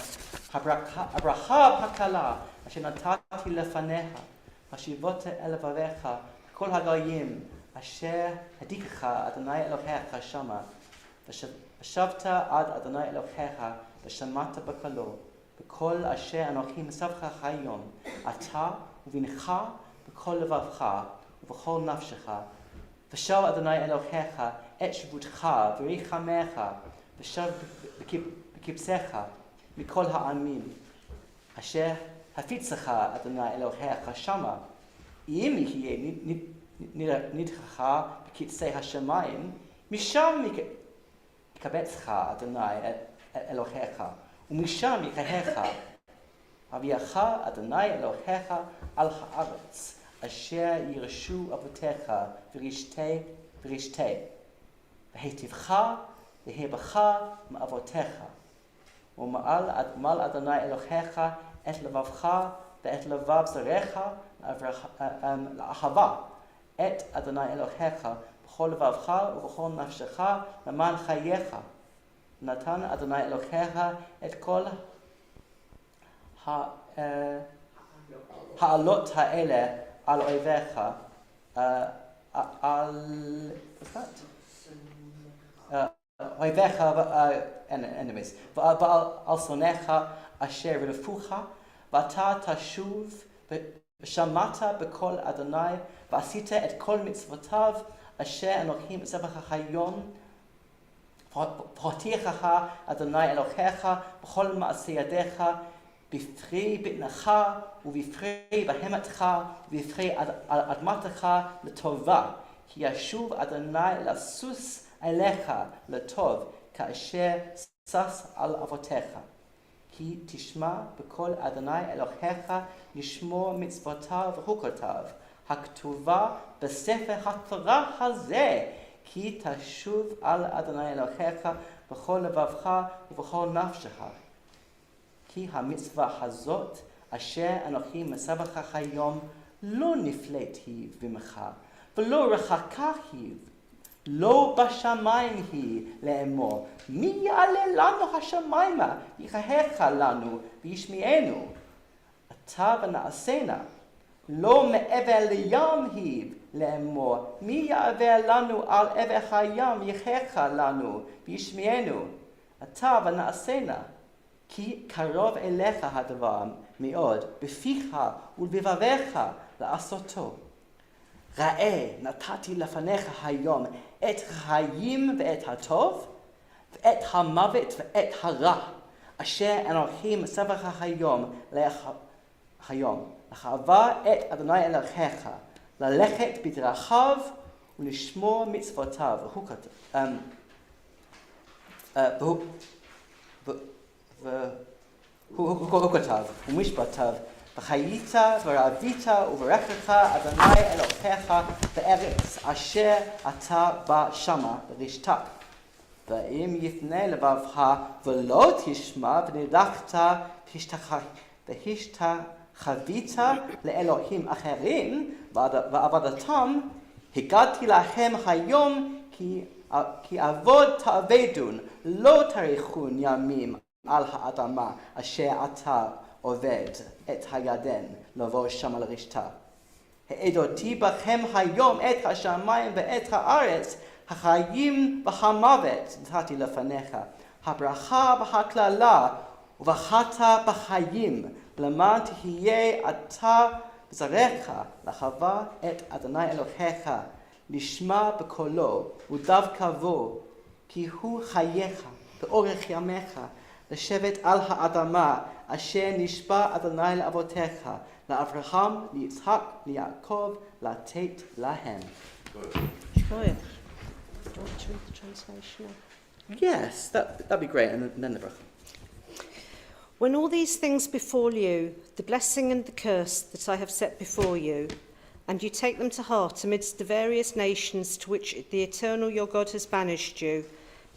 [SPEAKER 2] הברכה הקלה אשר נתתי לפניך, השיבות אל לבביך, כל הגויים אשר הדיחך אדוני אלוהיך שמה, ושבת עד אדוני אלוהיך ושמעת בקולו, בכל אשר אנוכי מסבך היום, אתה ובנך בכל לבבך ובכל נפשך, ושב אדוני אלוהיך את שבותך וריחמך, ושב בכבשך מכל העמים, אשר הפיצך אדוני אלוהיך שמה, אם יהיה נדחך בקצי השמיים, משם יקבצך אדוני אלוהיך, ומשם יקהך, הביאך אדוני אלוהיך על הארץ, אשר ירשו אבותיך ורשתה, והיטיבך והיבך מאבותיך, ומעל אדוני אלוהיך את לבבך ואת לבב זרעך לאהבה את אדוני אלוהיך בכל לבבך ובכל נפשך למען חייך. נתן אדוני אלוהיך את כל העלות האלה על אויביך, אויביך enemies, ועל שונאיך אשר רדפוך, ואתה תשוב ושמעת בקול אדוני, ועשית את כל מצוותיו אשר אנוכי מצווך היום, והותירך אדוני אלוהיך בכל מעשי ידיך, בפרי בטנך ובפרי בהמתך ובפרי אדמתך לטובה, כי ישוב אדוני לסוס עליך לטוב, כאשר שש על אבותיך. כי תשמע בקול אדוני אלוהיך לשמור מצוותיו וחוקותיו, הכתובה בספר התורה הזה, כי תשוב על אדוני אלוהיך בכל לבבך ובכל נפשך. כי המצווה הזאת אשר אנוכי מסבך היום לא נפלאת היא ממך, ולא רחקה היא, לא בשמיים היא לאמור, מי יעלה לנו השמיימה ויחייך לנו וישמיענו. אתה ונעשנה, לא מעבר לים היא לאמור, מי יעבר לנו על עבר הים ויחייך לנו וישמיענו. אתה ונעשנה, כי קרוב אליך הדבר מאוד, בפיך ולבביך לעשותו. ראה, נתתי לפניך היום את החיים ואת הטוב, ואת המוות ואת הרע, אשר אנוכי מסבך היום לחווה את אדוני אלוהיך, ללכת בדרכיו ולשמור מצוותיו. והוא כתב, ומשפטיו, וחיית ורעבית וברכך אדוני אלוהיך בארץ אשר אתה בא שמה ורשתה. ואם יפנה לבבך ולא תשמע ונידחת חווית לאלוהים אחרים ועבדתם, הגדתי לכם היום כי עבוד תעבדון, לא תאריכון ימים על האדמה אשר אתה עובד את הירדן לבוא שמה לרשתה. העדותי בכם היום את השמיים ואת הארץ, החיים והמוות נתתי לפניך, הברכה והקללה, ובחרת בחיים, למען תהיה אתה וזרעך לחווה את אדוני אלוהיך, לשמע בקולו ודווקא בו, כי הוא חייך באורך ימיך, לשבת על האדמה אשר נשבע אדוני לאבותיך, לאברהם, ליצחק, ליעקב, לתת להם.
[SPEAKER 3] Troy, do you want to read the translation?
[SPEAKER 2] Yes, that'd be great, and then the bracha.
[SPEAKER 3] When all these things befall you, the blessing and the curse that I have set before you, and you take them to heart amidst the various nations to which the eternal your God has banished you,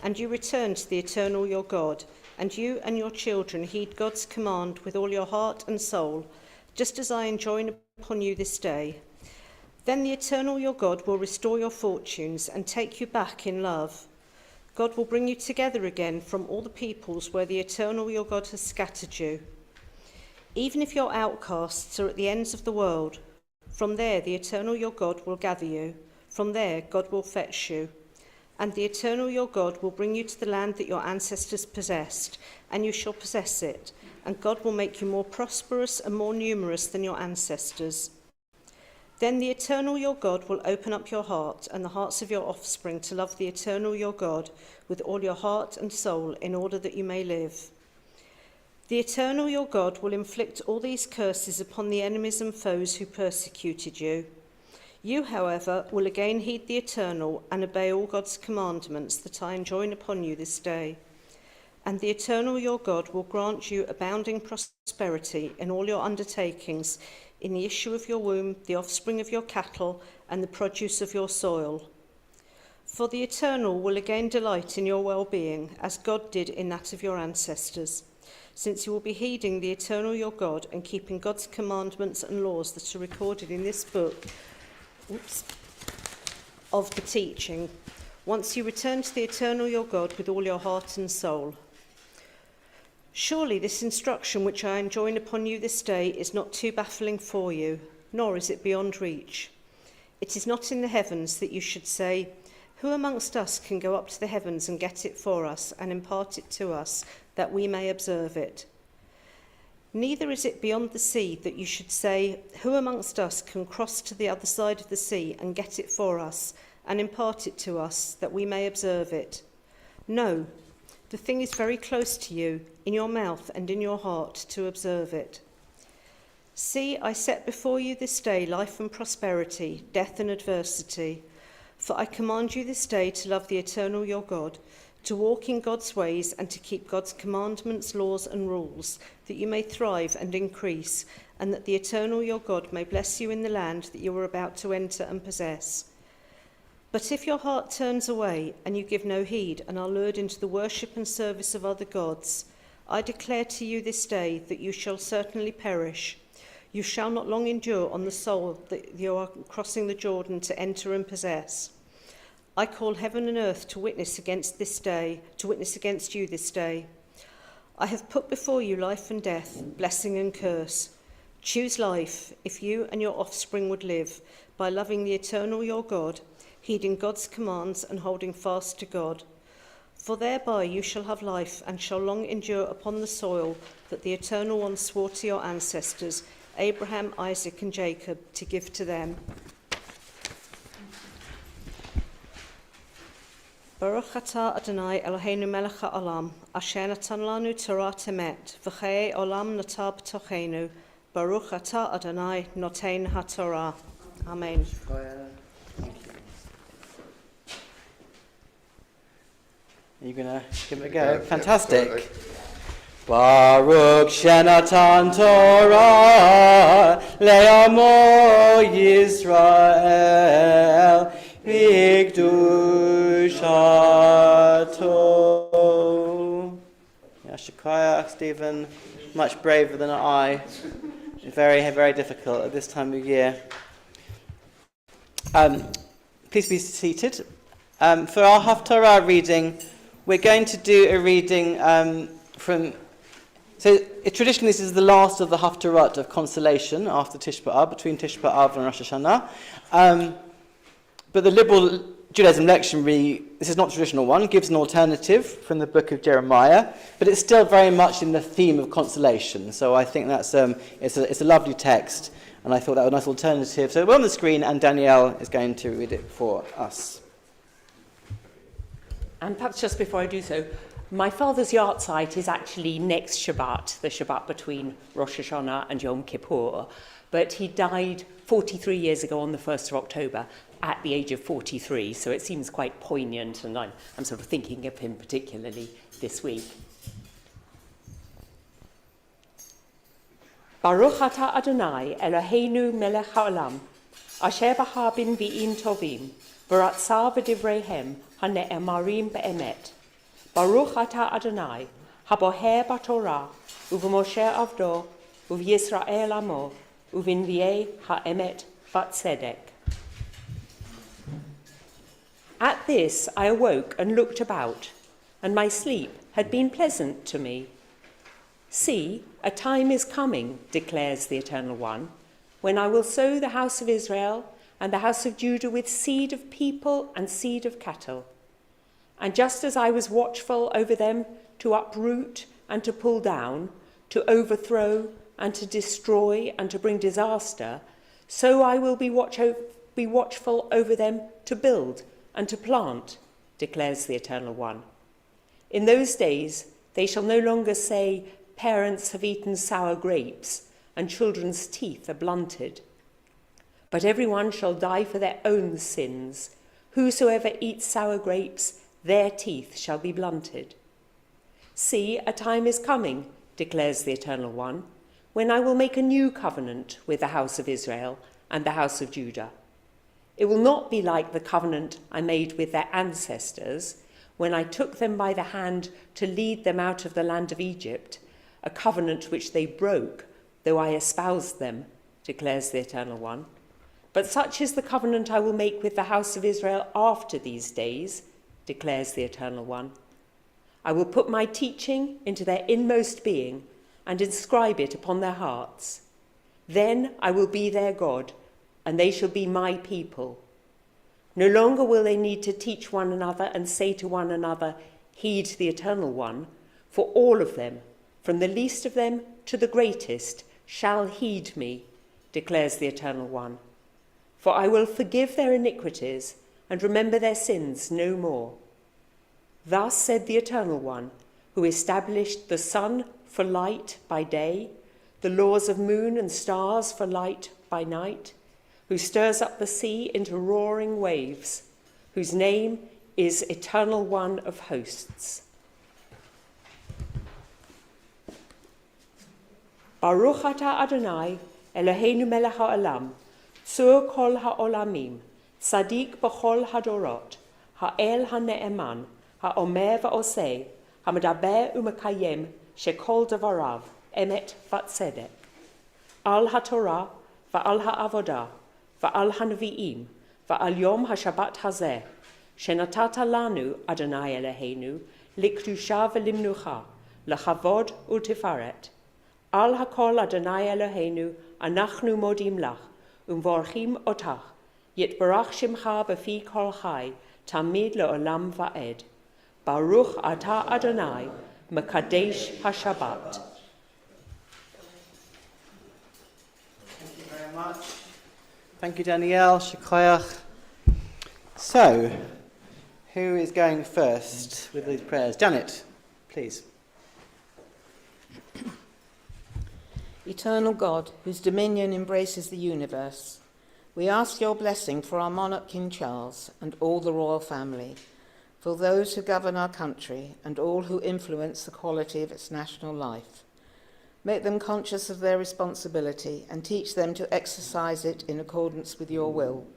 [SPEAKER 3] and you return to the eternal your God, and you and your children heed God's command with all your heart and soul, just as I enjoin upon you this day, then the eternal your God will restore your fortunes and take you back in love. God will bring you together again from all the peoples where the eternal your God has scattered you. Even if your outcasts are at the ends of the world, from there the eternal your God will gather you. From there God will fetch you. And the eternal your God will bring you to the land that your ancestors possessed, and you shall possess it. And God will make you more prosperous and more numerous than your ancestors. Then the eternal your God will open up your heart and the hearts of your offspring to love the eternal your God with all your heart and soul, in order that you may live. The eternal your God will inflict all these curses upon the enemies and foes who persecuted you. You, however, will again heed the eternal and obey all God's commandments that I enjoin upon you this day. And the eternal your God will grant you abounding prosperity in all your undertakings, in the issue of your womb, the offspring of your cattle, and the produce of your soil. For the eternal will again delight in your well-being, as God did in that of your ancestors, since you will be heeding the eternal your God and keeping God's commandments and laws that are recorded in this book of the teaching, once you return to the eternal your God with all your heart and soul. Surely this instruction which I enjoin upon you this day is not too baffling for you, nor is it beyond reach. It is not in the heavens that you should say, who amongst us can go up to the heavens and get it for us and impart it to us, that we may observe it? Neither is it beyond the sea that you should say, who amongst us can cross to the other side of the sea and get it for us and impart it to us, that we may observe it? No, the thing is very close to you, in your mouth and in your heart, to observe it. See, I set before you this day life and prosperity, death and adversity. For I command you this day to love the eternal your God, to walk in God's ways and to keep God's commandments, laws and rules, that you may thrive and increase, and that the eternal your God may bless you in the land that you are about to enter and possess. But if your heart turns away and you give no heed and are lured into the worship and service of other gods, I declare to you this day that you shall certainly perish. You shall not long endure on the soul that you are crossing the Jordan to enter and possess. I call heaven and earth to witness against you this day. I have put before you life and death, blessing and curse. Choose life, if you and your offspring would live, by loving the eternal your God, heeding God's commands and holding fast to God. For thereby you shall have life and shall long endure upon the soil that the Eternal One swore to your ancestors, Abraham, Isaac and Jacob, to give to them. Baruch atah Adonai Eloheinu melech ha'olam, asher natan lanu Torah emet, v'chayei olam nata b'tochenu. Baruch atah Adonai noten ha'torah. Amen.
[SPEAKER 2] Are you going to give it a go? Fantastic. Baruch Shenatan Torah Le'amo Yisrael V'Kdushato. Yashikaya, Stephen, much braver than I. Very, very difficult at this time of year. Please be seated. For our Haftarah reading, we're going to do a reading from... So traditionally this is the last of the Haftarot of consolation after Tish B'Av, between Tish B'Av and Rosh Hashanah. But the Liberal Judaism lectionary, this is not a traditional one, gives an alternative from the book of Jeremiah, but it's still very much in the theme of consolation. So I think that's it's a lovely text, and I thought that was a nice alternative. So we're on the screen, and Danielle is going to read it for us.
[SPEAKER 1] And perhaps just before I do so, my father's yahrzeit is actually next Shabbat, the Shabbat between Rosh Hashanah and Yom Kippur. But he died 43 years ago on the 1st of October at the age of 43, so it seems quite poignant, and I'm sort of thinking of him particularly this week. Baruch atah Adonai Eloheinu melech haolam, asher b'habin v'im tovim, v'ratzah v'divreihem hane'emarim be'emet. Baruch atah Adonai, haboher b'torah, uv'moshe avdo, uv'Yisrael amo, uv'inviei ha'emet v'tzedek. At this I awoke and looked about, and my sleep had been pleasant to me. See, a time is coming, declares the Eternal One, when I will sow the house of Israel and the house of Judah with seed of people and seed of cattle. And just as I was watchful over them to uproot and to pull down, to overthrow and to destroy and to bring disaster, so I will be watchful over them to build and to plant, declares the Eternal One. In those days they shall no longer say, parents have eaten sour grapes and children's teeth are blunted. But everyone shall die for their own sins. Whosoever eats sour grapes, their teeth shall be blunted. See, a time is coming, declares the Eternal One, when I will make a new covenant with the house of Israel and the house of Judah. It will not be like the covenant I made with their ancestors when I took them by the hand to lead them out of the land of Egypt, a covenant which they broke, though I espoused them, declares the Eternal One. But such is the covenant I will make with the house of Israel after these days, declares the Eternal One. I will put my teaching into their inmost being and inscribe it upon their hearts. Then I will be their God, and they shall be my people. No longer will they need to teach one another and say to one another, heed the Eternal One, for all of them, from the least of them to the greatest, shall heed me, declares the Eternal One. For I will forgive their iniquities and remember their sins no more. Thus said the Eternal One, who established the sun for light by day, the laws of moon and stars for light by night, who stirs up the sea into roaring waves, whose name is Eternal One of Hosts. Baruch atah Adonai, Eloheinu melech haolam, tzur kol haolamim, tzaddik b'chol hadorot, ha'el ha'ne'eman, ha'omer va'oseh, ha'medaber u'mekayem, shekol davarav, emet v'tzedek. Al ha'torah, va'al ha'avodah, va'al ha'nevi'im, va'al yom ha'shabbat hazeh, shenatata lanu, Adonai Eloheinu, likdusha v'limnucha, lechavod u'tifaret. Al hakol Adonai Eloheinu, anachnu modim lach, umvorchim otach, yitbarach shimcha b'fi kol chai, tamid le'olam va'ed. Baruch atah Adonai, mekadesh ha'shabbat.
[SPEAKER 2] Thank you very much. Thank you, Danielle. Shikoyach. So, who is going first with these prayers? Janet, please.
[SPEAKER 9] Eternal God, whose dominion embraces the universe, we ask your blessing for our monarch King Charles and all the royal family, for those who govern our country and all who influence the quality of its national life. Make them conscious of their responsibility and teach them to exercise it in accordance with your will.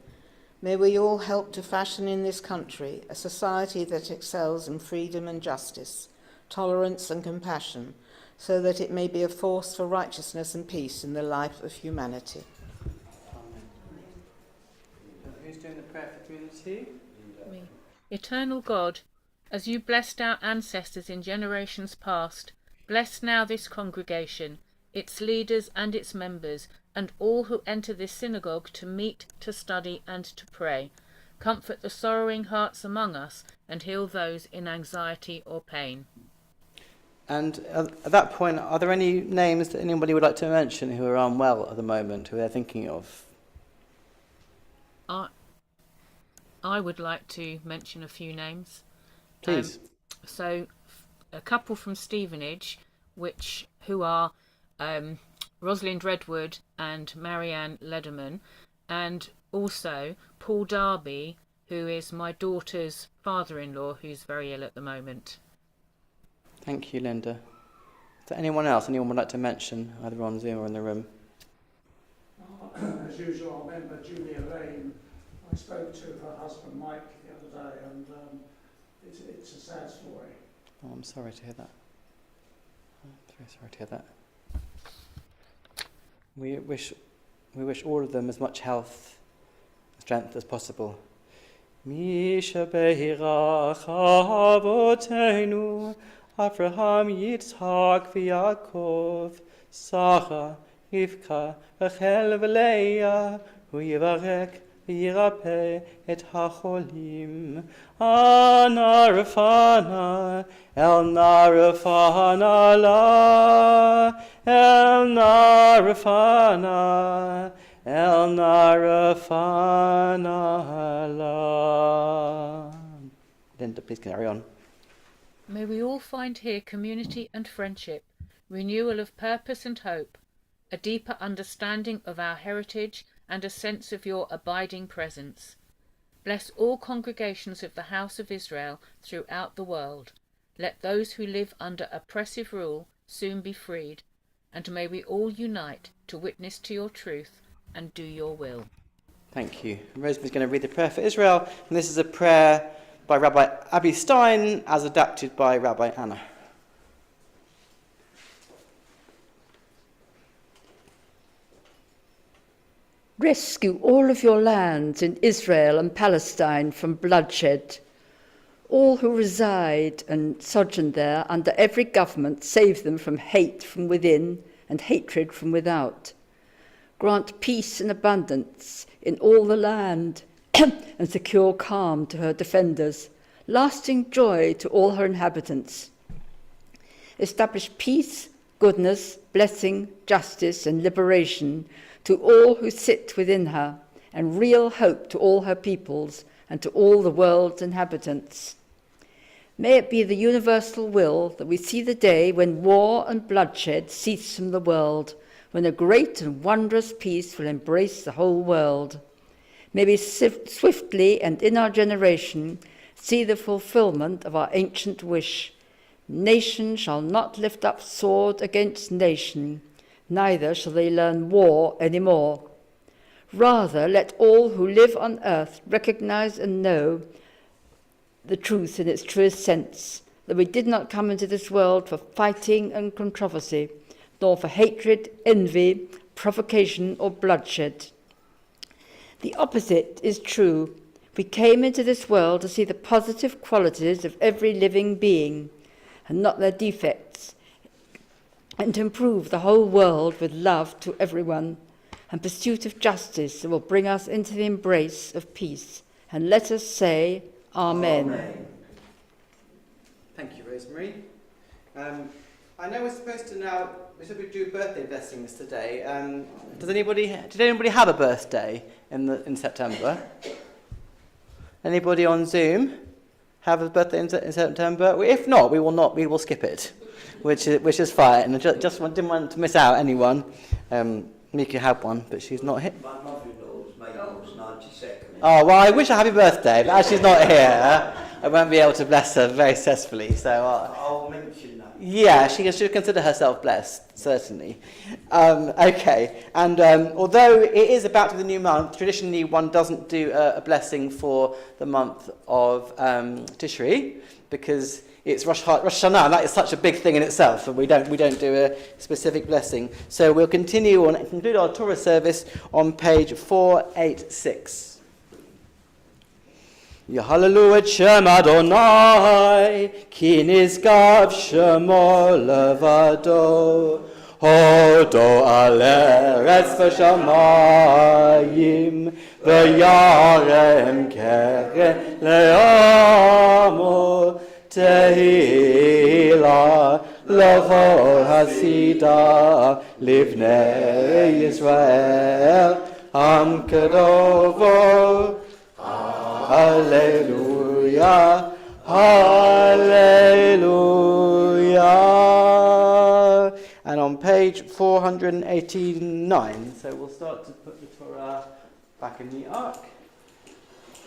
[SPEAKER 9] May we all help to fashion in this country a society that excels in freedom and justice, tolerance and compassion, so that it may be a force for righteousness and peace in the life of humanity.
[SPEAKER 2] Amen. Who's doing the prayer for community?
[SPEAKER 5] Me. Eternal God, as you blessed our ancestors in generations past, bless now this congregation, its leaders and its members, and all who enter this synagogue to meet, to study, and to pray. Comfort the sorrowing hearts among us, and heal those in anxiety or pain.
[SPEAKER 2] And at that point, are there any names that anybody would like to mention who are unwell at the moment, who they're thinking of?
[SPEAKER 5] I would like to mention a few names.
[SPEAKER 2] Please.
[SPEAKER 5] So, a couple from Stevenage, who are Rosalind Redwood and Marianne Lederman, and also Paul Darby, who is my daughter's father-in-law, who's very ill at the moment.
[SPEAKER 2] Thank you, Linda. Is there anyone else anyone would like to mention, either on Zoom or in the room?
[SPEAKER 8] As usual, I remember Julia Lane. I spoke to her husband Mike the other day, and it's a sad story.
[SPEAKER 2] Oh, I'm sorry to hear that. I'm very sorry to hear that. We wish all of them as much health and strength as possible. Misha beirach avotenu Avraham, Yitzhak, v'Yaakov, Sarah, Rivka, Rachel, v'Leah, hu yivarek v'yirapeh et hacholim. Ana rafana, el na rafana la, el na rafana, el na rafana la. Linda, please carry on.
[SPEAKER 5] May we all find here community and friendship, renewal of purpose and hope, a deeper understanding of our heritage and a sense of your abiding presence. Bless all congregations of the House of Israel throughout the world. Let those who live under oppressive rule soon be freed, and may we all unite to witness to your truth and do your will.
[SPEAKER 2] Thank you. Rosemary's going to read the prayer for Israel, and this is a prayer by Rabbi Abby Stein, as adapted by Rabbi Anna.
[SPEAKER 10] Rescue all of your lands in Israel and Palestine from bloodshed. All who reside and sojourn there under every government, save them from hate from within and hatred from without. Grant peace and abundance in all the land and secure calm to her defenders, lasting joy to all her inhabitants. Establish peace, goodness, blessing, justice, and liberation to all who sit within her, and real hope to all her peoples and to all the world's inhabitants. May it be the universal will that we see the day when war and bloodshed cease from the world, when a great and wondrous peace will embrace the whole world. May we swiftly and in our generation see the fulfillment of our ancient wish. Nation shall not lift up sword against nation, neither shall they learn war any more. Rather, let all who live on earth recognize and know the truth in its truest sense, that we did not come into this world for fighting and controversy, nor for hatred, envy, provocation, or bloodshed. The opposite is true. We came into this world to see the positive qualities of every living being, and not their defects, and to improve the whole world with love to everyone, and pursuit of justice that will bring us into the embrace of peace. And let us say, Amen.
[SPEAKER 2] Amen. Thank you, Rosemary. I know we're supposed to now, we said we'd do birthday blessings today. Did anybody have a birthday in September? Anybody on Zoom have a birthday in September? Well, if not, we will skip it, which is fine. And I didn't want to miss out anyone. Mika had one, but she's not here.
[SPEAKER 6] My mother-in-law's mate was 92nd.
[SPEAKER 2] Oh, well, I wish I happy birthday, but as she's not here, I won't be able to bless her very successfully. So
[SPEAKER 6] I'll mention that.
[SPEAKER 2] yeah, she should consider herself blessed, certainly. Okay, and although it is about to be the new month, traditionally one doesn't do a blessing for the month of Tishri, because it's Rosh Hashanah, and that is such a big thing in itself, and we don't do a specific blessing. So we'll continue on and conclude our Torah service on page 486. Yahalelu et Shem Adonai, ki nizgav shemo levado, hodo al eretz v'shamayim, v'yarem keren le'amo, tehila l'chol hasida, livnei Yisrael, am kadovo. Hallelujah, hallelujah. And on page 489, so we'll start to put the Torah back in the ark.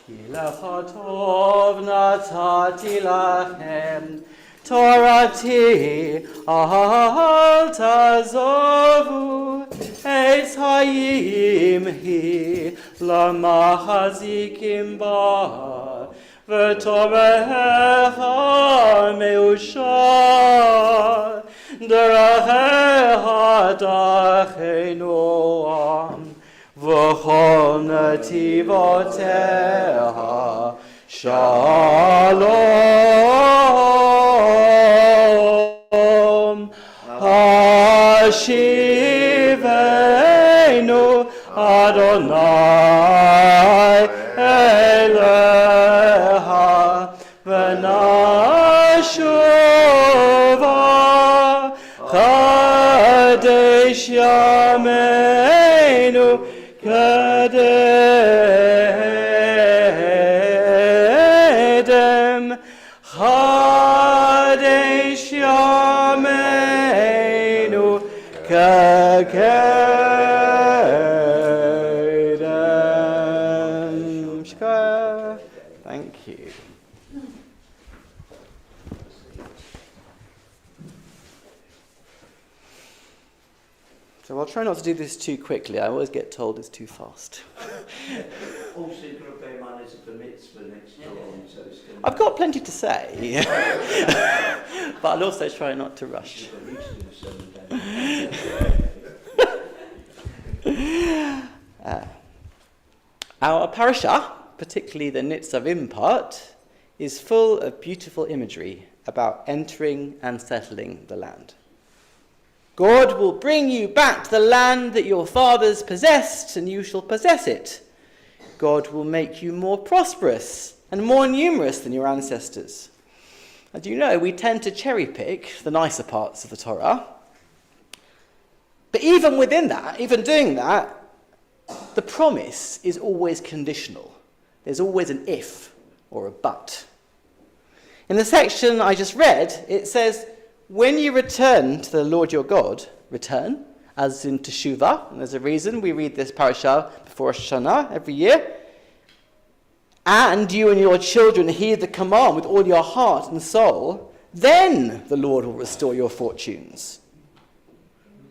[SPEAKER 2] Ki lecha tov natati lachem, Torati al tazovu, Eitz hayim hi lamahazikim ba, v'torehecha meushar, derechecha darchei noam, v'chol nativoteha shalom. Hashivenu Adonai Eleha v'nashuva Kadesh Yameinu Kadedem Kadesh Yameinu Kadedem. Shkaya. Thank you. So I'll try not to do this too quickly. I always get told it's too fast.
[SPEAKER 6] Also, you've got to bear in mind there's a mitzvah next door, so it's going to...
[SPEAKER 2] I've got plenty to say, but I'll also try not to rush. Our parasha, particularly the Nitzavim part, is full of beautiful imagery about entering and settling the land. God will bring you back to the land that your fathers possessed, and you shall possess it. God will make you more prosperous and more numerous than your ancestors. As you know, we tend to cherry pick the nicer parts of the Torah. But even within that, even doing that, the promise is always conditional. There's always an if or a but. In the section I just read, it says, when you return to the Lord your God, return, as in Teshuvah, and there's a reason we read this parasha before Rosh Hashanah every year, and you and your children heed the command with all your heart and soul, then the Lord will restore your fortunes.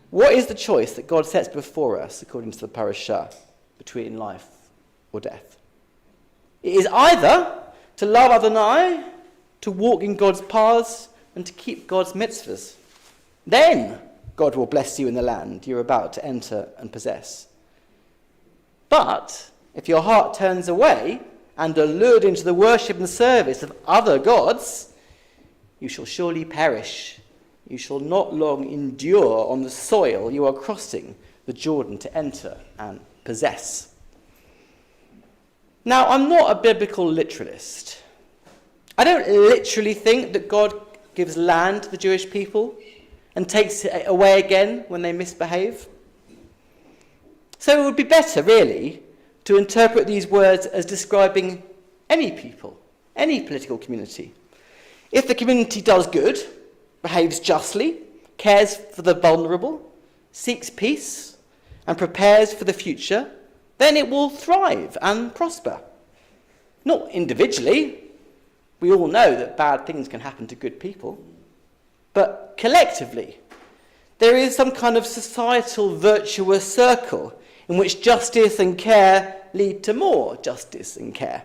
[SPEAKER 2] What is the choice that God sets before us, according to the parasha, between life or death? It is either to love Adonai, to walk in God's paths, and to keep God's mitzvahs. Then God will bless you in the land you're about to enter and possess. But if your heart turns away and are lured into the worship and service of other gods, you shall surely perish. You shall not long endure on the soil you are crossing the Jordan to enter and possess. Now, I'm not a biblical literalist. I don't literally think that God gives land to the Jewish people and takes it away again when they misbehave. So it would be better, really, to interpret these words as describing any people, any political community. If the community does good, behaves justly, cares for the vulnerable, seeks peace, and prepares for the future, then it will thrive and prosper. Not individually. We all know that bad things can happen to good people. But collectively, there is some kind of societal virtuous circle in which justice and care lead to more justice and care.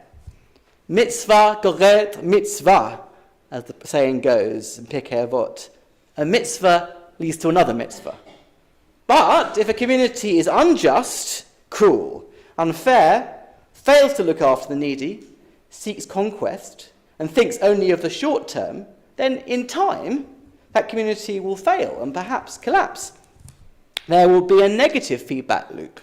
[SPEAKER 2] Mitzvah goret mitzvah. as the saying goes in Pirkei Avot, a mitzvah leads to another mitzvah. But if a community is unjust, cruel, unfair, fails to look after the needy, seeks conquest, and thinks only of the short term, then in time, that community will fail and perhaps collapse. There will be a negative feedback loop.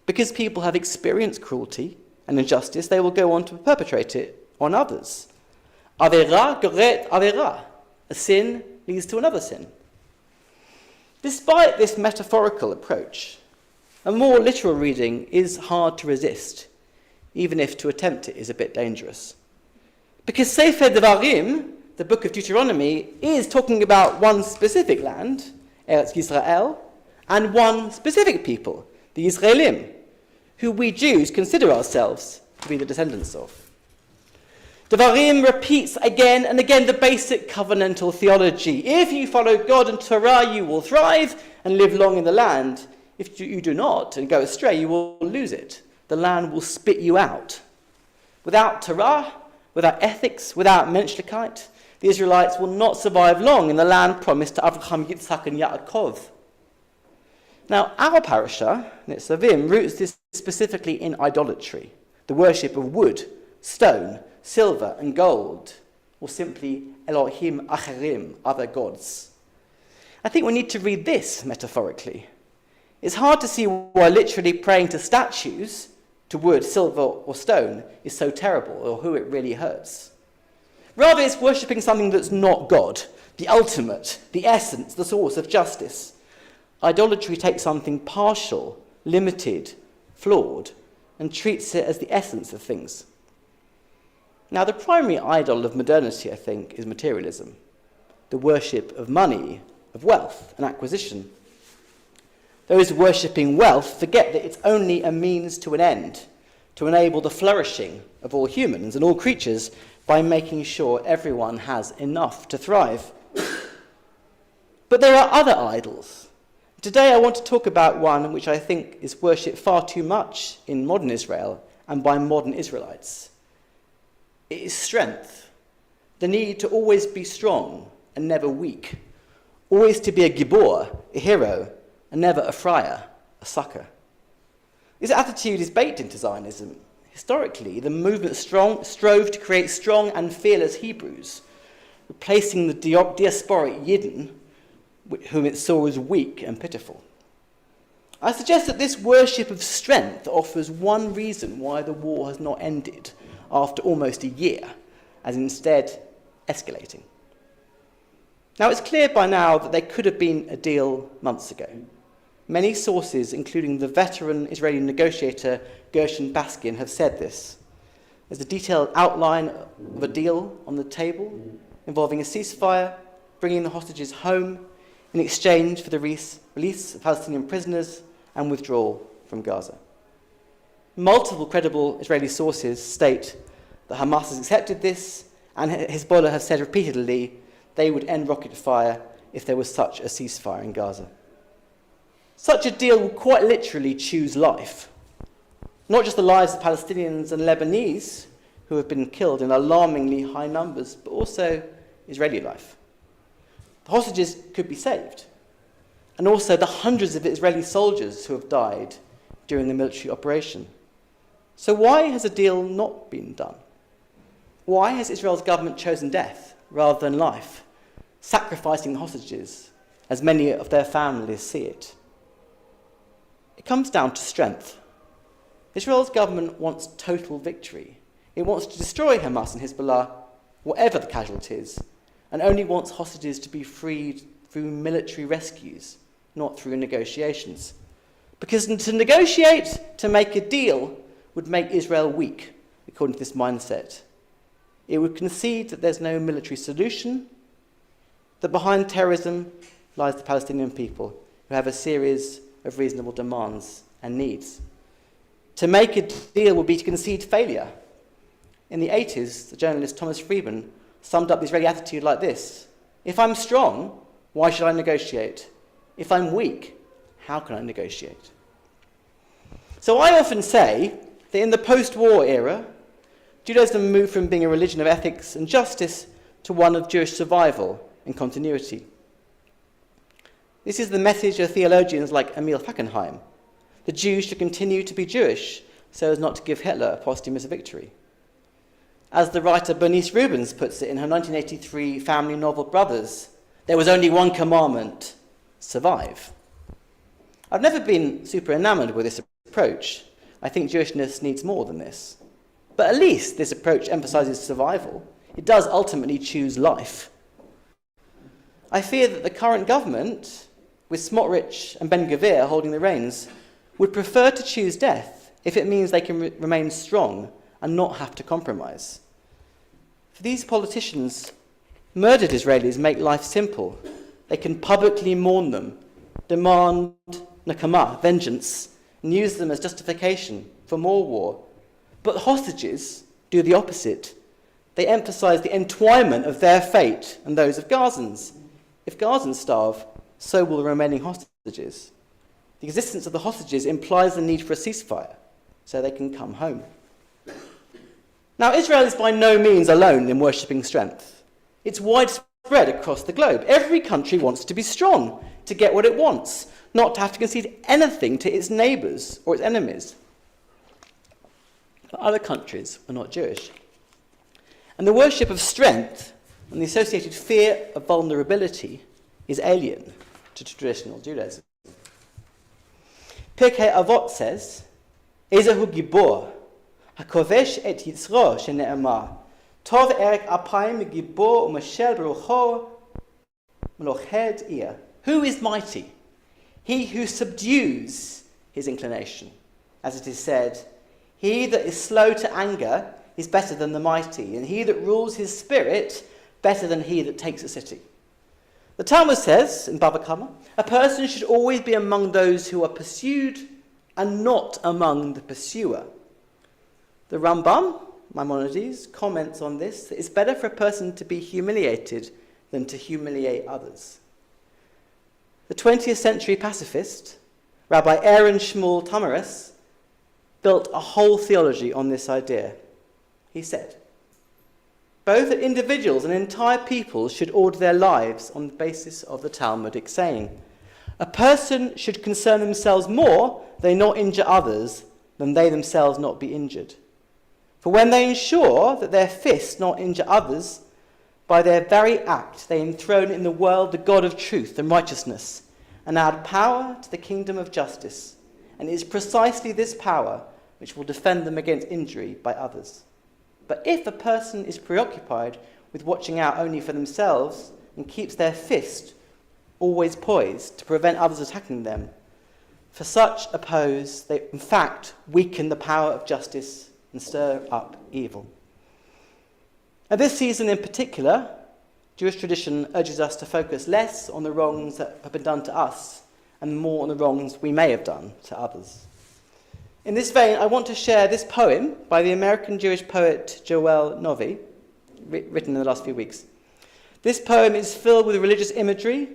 [SPEAKER 2] Because people have experienced cruelty and injustice, they will go on to perpetrate it on others. Avera goret avera. A sin leads to another sin. Despite this metaphorical approach, a more literal reading is hard to resist, even if to attempt it is a bit dangerous. Because Sefer Devarim, the book of Deuteronomy, is talking about one specific land, Eretz Yisrael, and one specific people, the Israelim, who we Jews consider ourselves to be the descendants of. Devarim repeats again and again the basic covenantal theology. If you follow God and Torah, you will thrive and live long in the land. If you do not and go astray, you will lose it. The land will spit you out. Without Torah, without ethics, without menschlichkeit, the Israelites will not survive long in the land promised to Abraham, Yitzhak, and Yaakov. Now, our parasha, Nitzavim, roots this specifically in idolatry, the worship of wood, stone, silver, and gold, or simply Elohim Acherim, other gods. I think we need to read this metaphorically. It's hard to see why literally praying to statues, to wood, silver, or stone, is so terrible, or who it really hurts. Rather, it's worshipping something that's not God, the ultimate, the essence, the source of justice. Idolatry takes something partial, limited, flawed, and treats it as the essence of things. Now, the primary idol of modernity, I think, is materialism, the worship of money, of wealth and acquisition. Those worshipping wealth forget that it's only a means to an end, to enable the flourishing of all humans and all creatures by making sure everyone has enough to thrive. But there are other idols. Today I want to talk about one which I think is worshipped far too much in modern Israel and by modern Israelites. It is strength, the need to always be strong and never weak, always to be a gibor, a hero, and never a friar, a sucker. This attitude is baked into Zionism. Historically, the movement strove to create strong and fearless Hebrews, replacing the diasporic Yidden, whom it saw as weak and pitiful. I suggest that this worship of strength offers one reason why the war has not ended after almost a year, as instead escalating. Now, it's clear by now that there could have been a deal months ago. Many sources, including the veteran Israeli negotiator Gershon Baskin, have said this. There's a detailed outline of a deal on the table involving a ceasefire, bringing the hostages home in exchange for the release of Palestinian prisoners and withdrawal from Gaza. Multiple credible Israeli sources state that Hamas has accepted this, and Hezbollah have said repeatedly they would end rocket fire if there was such a ceasefire in Gaza. Such a deal would quite literally choose life. Not just the lives of Palestinians and Lebanese who have been killed in alarmingly high numbers, but also Israeli life. The hostages could be saved, and also the hundreds of Israeli soldiers who have died during the military operation. So why has a deal not been done? Why has Israel's government chosen death rather than life, sacrificing the hostages as many of their families see it? It comes down to strength. Israel's government wants total victory. It wants to destroy Hamas and Hezbollah, whatever the casualties, and only wants hostages to be freed through military rescues, not through negotiations. Because to negotiate, to make a deal, would make Israel weak, according to this mindset. It would concede that there's no military solution, that behind terrorism lies the Palestinian people, who have a series of reasonable demands and needs. To make a deal would be to concede failure. In the 80s, the journalist Thomas Friedman summed up the Israeli attitude like this: if I'm strong, why should I negotiate? If I'm weak, how can I negotiate? So I often say that in the post-war era, Judaism moved from being a religion of ethics and justice to one of Jewish survival and continuity. This is the message of theologians like Emil Fackenheim. The Jews should continue to be Jewish so as not to give Hitler a posthumous victory. As the writer Bernice Rubens puts it in her 1983 family novel Brothers, there was only one commandment: survive. I've never been super enamored with this approach. I think Jewishness needs more than this. But at least this approach emphasizes survival. It does ultimately choose life. I fear that the current government, with Smotrich and Ben-Gvir holding the reins, would prefer to choose death if it means they can remain strong and not have to compromise. For these politicians, murdered Israelis make life simple. They can publicly mourn them, demand nakama, vengeance, and use them as justification for more war. But hostages do the opposite. They emphasize the entwinement of their fate and those of Gazans. If Gazans starve, so will the remaining hostages. The existence of the hostages implies the need for a ceasefire, so they can come home. Now, Israel is by no means alone in worshipping strength. It's widespread across the globe. Every country wants to be strong, to get what it wants, not to have to concede anything to its neighbours or its enemies. But other countries are not Jewish. And the worship of strength and the associated fear of vulnerability is alien to traditional Judaism. Pirkei Avot says, Ezehu Gibor, HaKovesh et Yitzro shene'emar, Tov erek apayim Gibor u'mashel berucho meloched ear. Who is mighty? He who subdues his inclination. As it is said, he that is slow to anger is better than the mighty, and he that rules his spirit better than he that takes a city. The Talmud says, in Bava Kama, a person should always be among those who are pursued and not among the pursuer. The Rambam, Maimonides, comments on this that it's better for a person to be humiliated than to humiliate others. The 20th century pacifist, Rabbi Aaron Shmuel Tamaris, built a whole theology on this idea. He said, both that individuals and entire peoples should order their lives on the basis of the Talmudic saying, a person should concern themselves more they not injure others than they themselves not be injured. For when they ensure that their fists not injure others, by their very act they enthrone in the world the God of truth and righteousness, and add power to the kingdom of justice. And it is precisely this power which will defend them against injury by others. But if a person is preoccupied with watching out only for themselves and keeps their fist always poised to prevent others attacking them, for such oppose, they in fact weaken the power of justice and stir up evil. At this season in particular, Jewish tradition urges us to focus less on the wrongs that have been done to us and more on the wrongs we may have done to others. In this vein, I want to share this poem by the American Jewish poet Joel Novi, written in the last few weeks. This poem is filled with religious imagery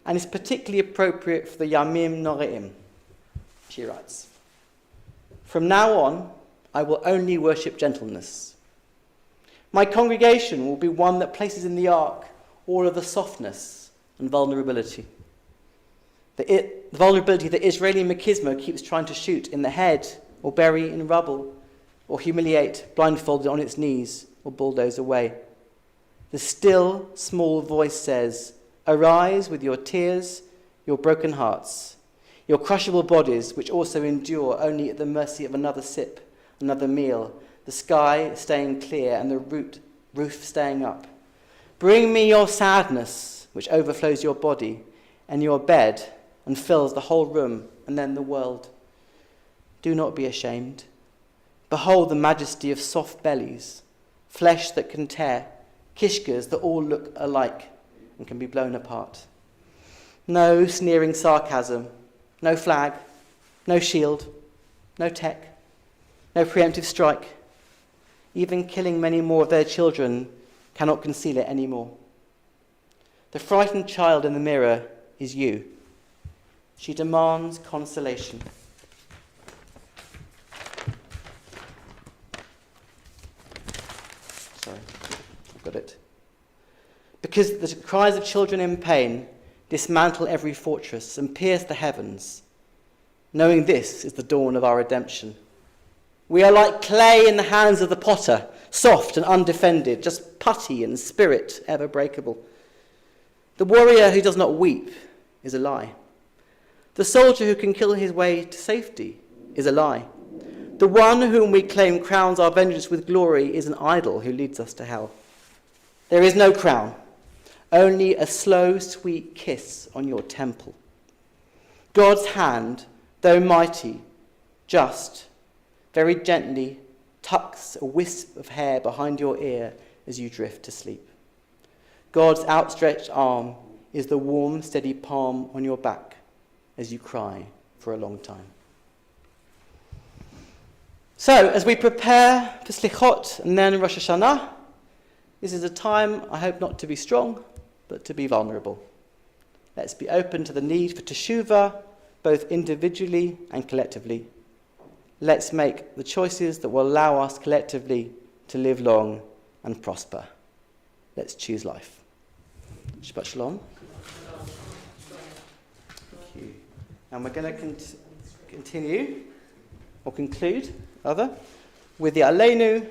[SPEAKER 2] and is particularly appropriate for the Yamim Noreim. She writes, from now on, I will only worship gentleness. My congregation will be one that places in the ark all of the softness and vulnerability. The vulnerability that Israeli machismo keeps trying to shoot in the head, or bury in rubble, or humiliate blindfolded on its knees, or bulldoze away. The still, small voice says, arise with your tears, your broken hearts, your crushable bodies, which also endure only at the mercy of another sip, another meal, the sky staying clear and the roof staying up. Bring me your sadness, which overflows your body, and your bed, and fills the whole room, and then the world. Do not be ashamed. Behold the majesty of soft bellies, flesh that can tear, kishkas that all look alike and can be blown apart. No sneering sarcasm, no flag, no shield, no tech, no preemptive strike. Even killing many more of their children cannot conceal it anymore. The frightened child in the mirror is you. She demands consolation. Sorry, I've got it. because the cries of children in pain dismantle every fortress and pierce the heavens. Knowing this is the dawn of our redemption. We are like clay in the hands of the potter, soft and undefended, just putty in spirit, ever breakable. The warrior who does not weep is a lie. The soldier who can kill his way to safety is a lie. The one whom we claim crowns our vengeance with glory is an idol who leads us to hell. There is no crown, only a slow, sweet kiss on your temple. God's hand, though mighty, just, very gently tucks a wisp of hair behind your ear as you drift to sleep. God's outstretched arm is the warm, steady palm on your back as you cry for a long time. So, as we prepare for Slichot and then Rosh Hashanah, this is a time, I hope not to be strong, but to be vulnerable. Let's be open to the need for teshuvah, both individually and collectively. Let's make the choices that will allow us collectively to live long and prosper. Let's choose life. Shabbat Shalom. Thank you. And we're going to continue, or conclude, rather, with the Aleinu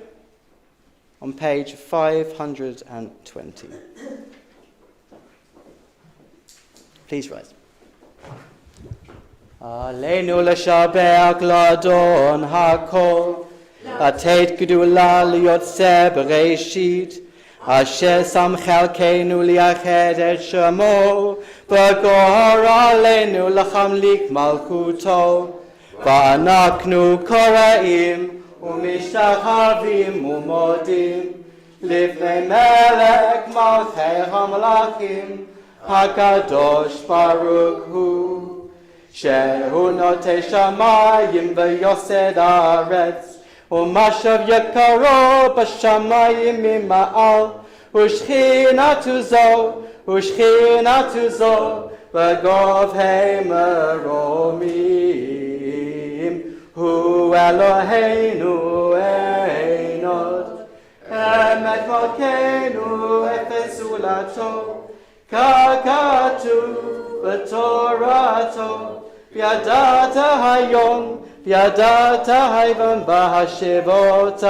[SPEAKER 2] on page 520. Please rise. Aleinu l'shabech l'adon hakol, לתת גדולה ליוצא בראשית, אשר שם חלקנו לייחד את שמו, וגור עלינו לחמליק מלכותו, ואנחנו קוראים ומשתחווים ומודים לפני מלך מלכי המלכים, הקדוש ברוך הוא, שהוא נוטה שמיים ויוסד הארץ, ומשב יקרו בשמיים ממעל, ושכינתו זו בגובהי מרומים. הוא אלוהינו אין עוד, אמת מלכנו אפס זולתו, ככתוב בתורתו, וידעת היום, וידעת היום והשבות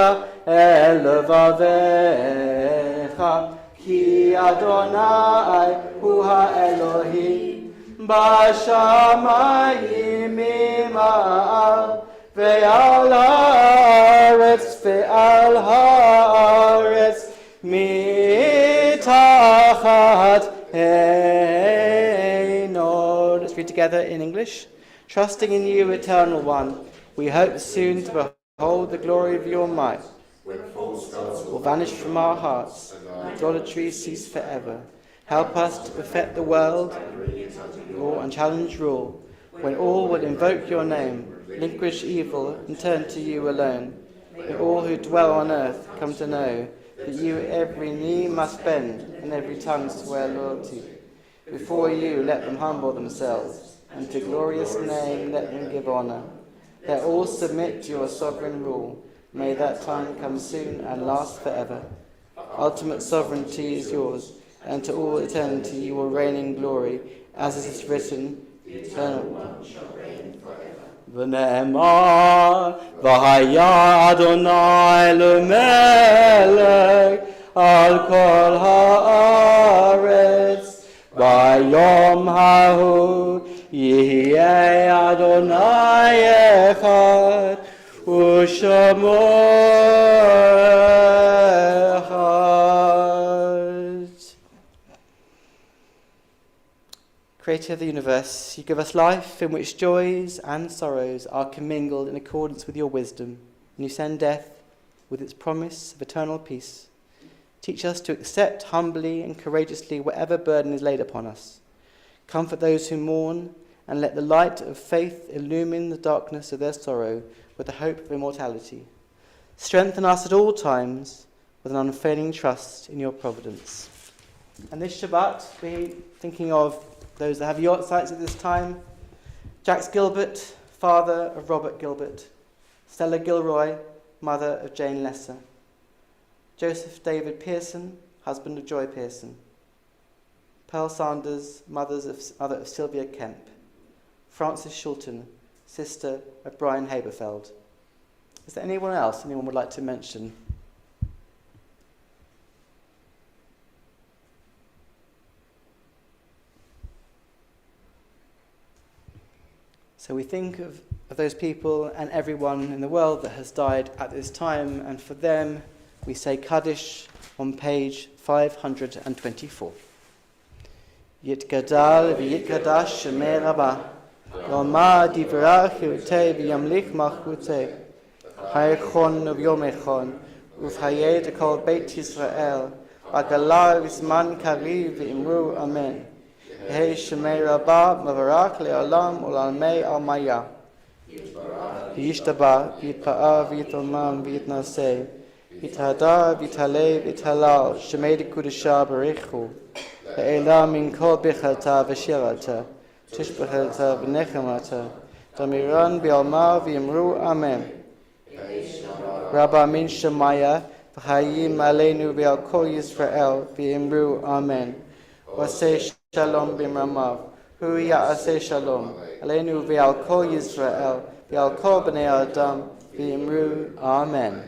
[SPEAKER 2] אל לבביך, כי אדוני הוא האלוהים בשמיים ממעל, ועל הארץ מתחת עינו. Let's read together in English. Trusting in you, eternal one, we hope soon to behold the glory of your might. Will vanish from our hearts, idolatry cease forever. Help us to perfect the world, your unchallenged rule, when all will invoke your name, relinquish evil, and turn to you alone. May all who dwell on earth come to know that you every knee must bend and every tongue swear loyalty. Before you let them humble themselves, and to glorious name let them give honour. Let all submit to your sovereign rule. May that time come soon and last forever. Ultimate sovereignty is yours, and to all eternity you will reign in glory, as it is written, the eternal one shall reign forever. ונאמר, והיה אדוני למלך על כל הארץ, ביום ההוא יהיה אדוני אחד, ושמו אחד. Creator of the universe, you give us life in which joys and sorrows are commingled in accordance with your wisdom, and you send death with its promise of eternal peace. Teach us to accept humbly and courageously whatever burden is laid upon us. Comfort those who mourn, and let the light of faith illumine the darkness of their sorrow with the hope of immortality. Strengthen us at all times with an unfailing trust in your providence. And this Shabbat, we're thinking of those that have yortzites at this time: Jax Gilbert, father of Robert Gilbert; Stella Gilroy, mother of Jane Lesser; Joseph David Pearson, husband of Joy Pearson; Pearl Sanders, mother of Sylvia Kemp. Frances Shulton, sister of Brian Haberfeld. Is there anyone else anyone would like to mention? So we think of those people and everyone in the world that has died at this time, and for them we say Kaddish on page 524. Yitgadal v'yitgadash shemei Rabbah, Yomad yivrach yirtei v'yamlik malchutei, Hayechon v'yomechon, Uv'hayed kol Beit Yisrael, Agalar v'zman kariv v'imru Amen. Hey Shemei Rabbah Mavarach Le'olam U'Lalmei Almaya. Yishtabah V'yitpa'ah V'yitomam V'yitnaseh V'yithadar V'yithaleh V'yithalal Shemei D'Kudashah B'rechu Le'elah Min Kol Bichalta V'shirata Tishbechalta V'nechemata Damiran B'yalma V'yimru Amen. Rabba Min Shemaya V'chayim Aleinu V'al Kol Yisrael V'yimru Amen. Waseh Shalom b'mramav, hu ya'aseh shalom, aleinu v'al kol Yisrael, v'al kol b'nei Adam, v'imru Amen.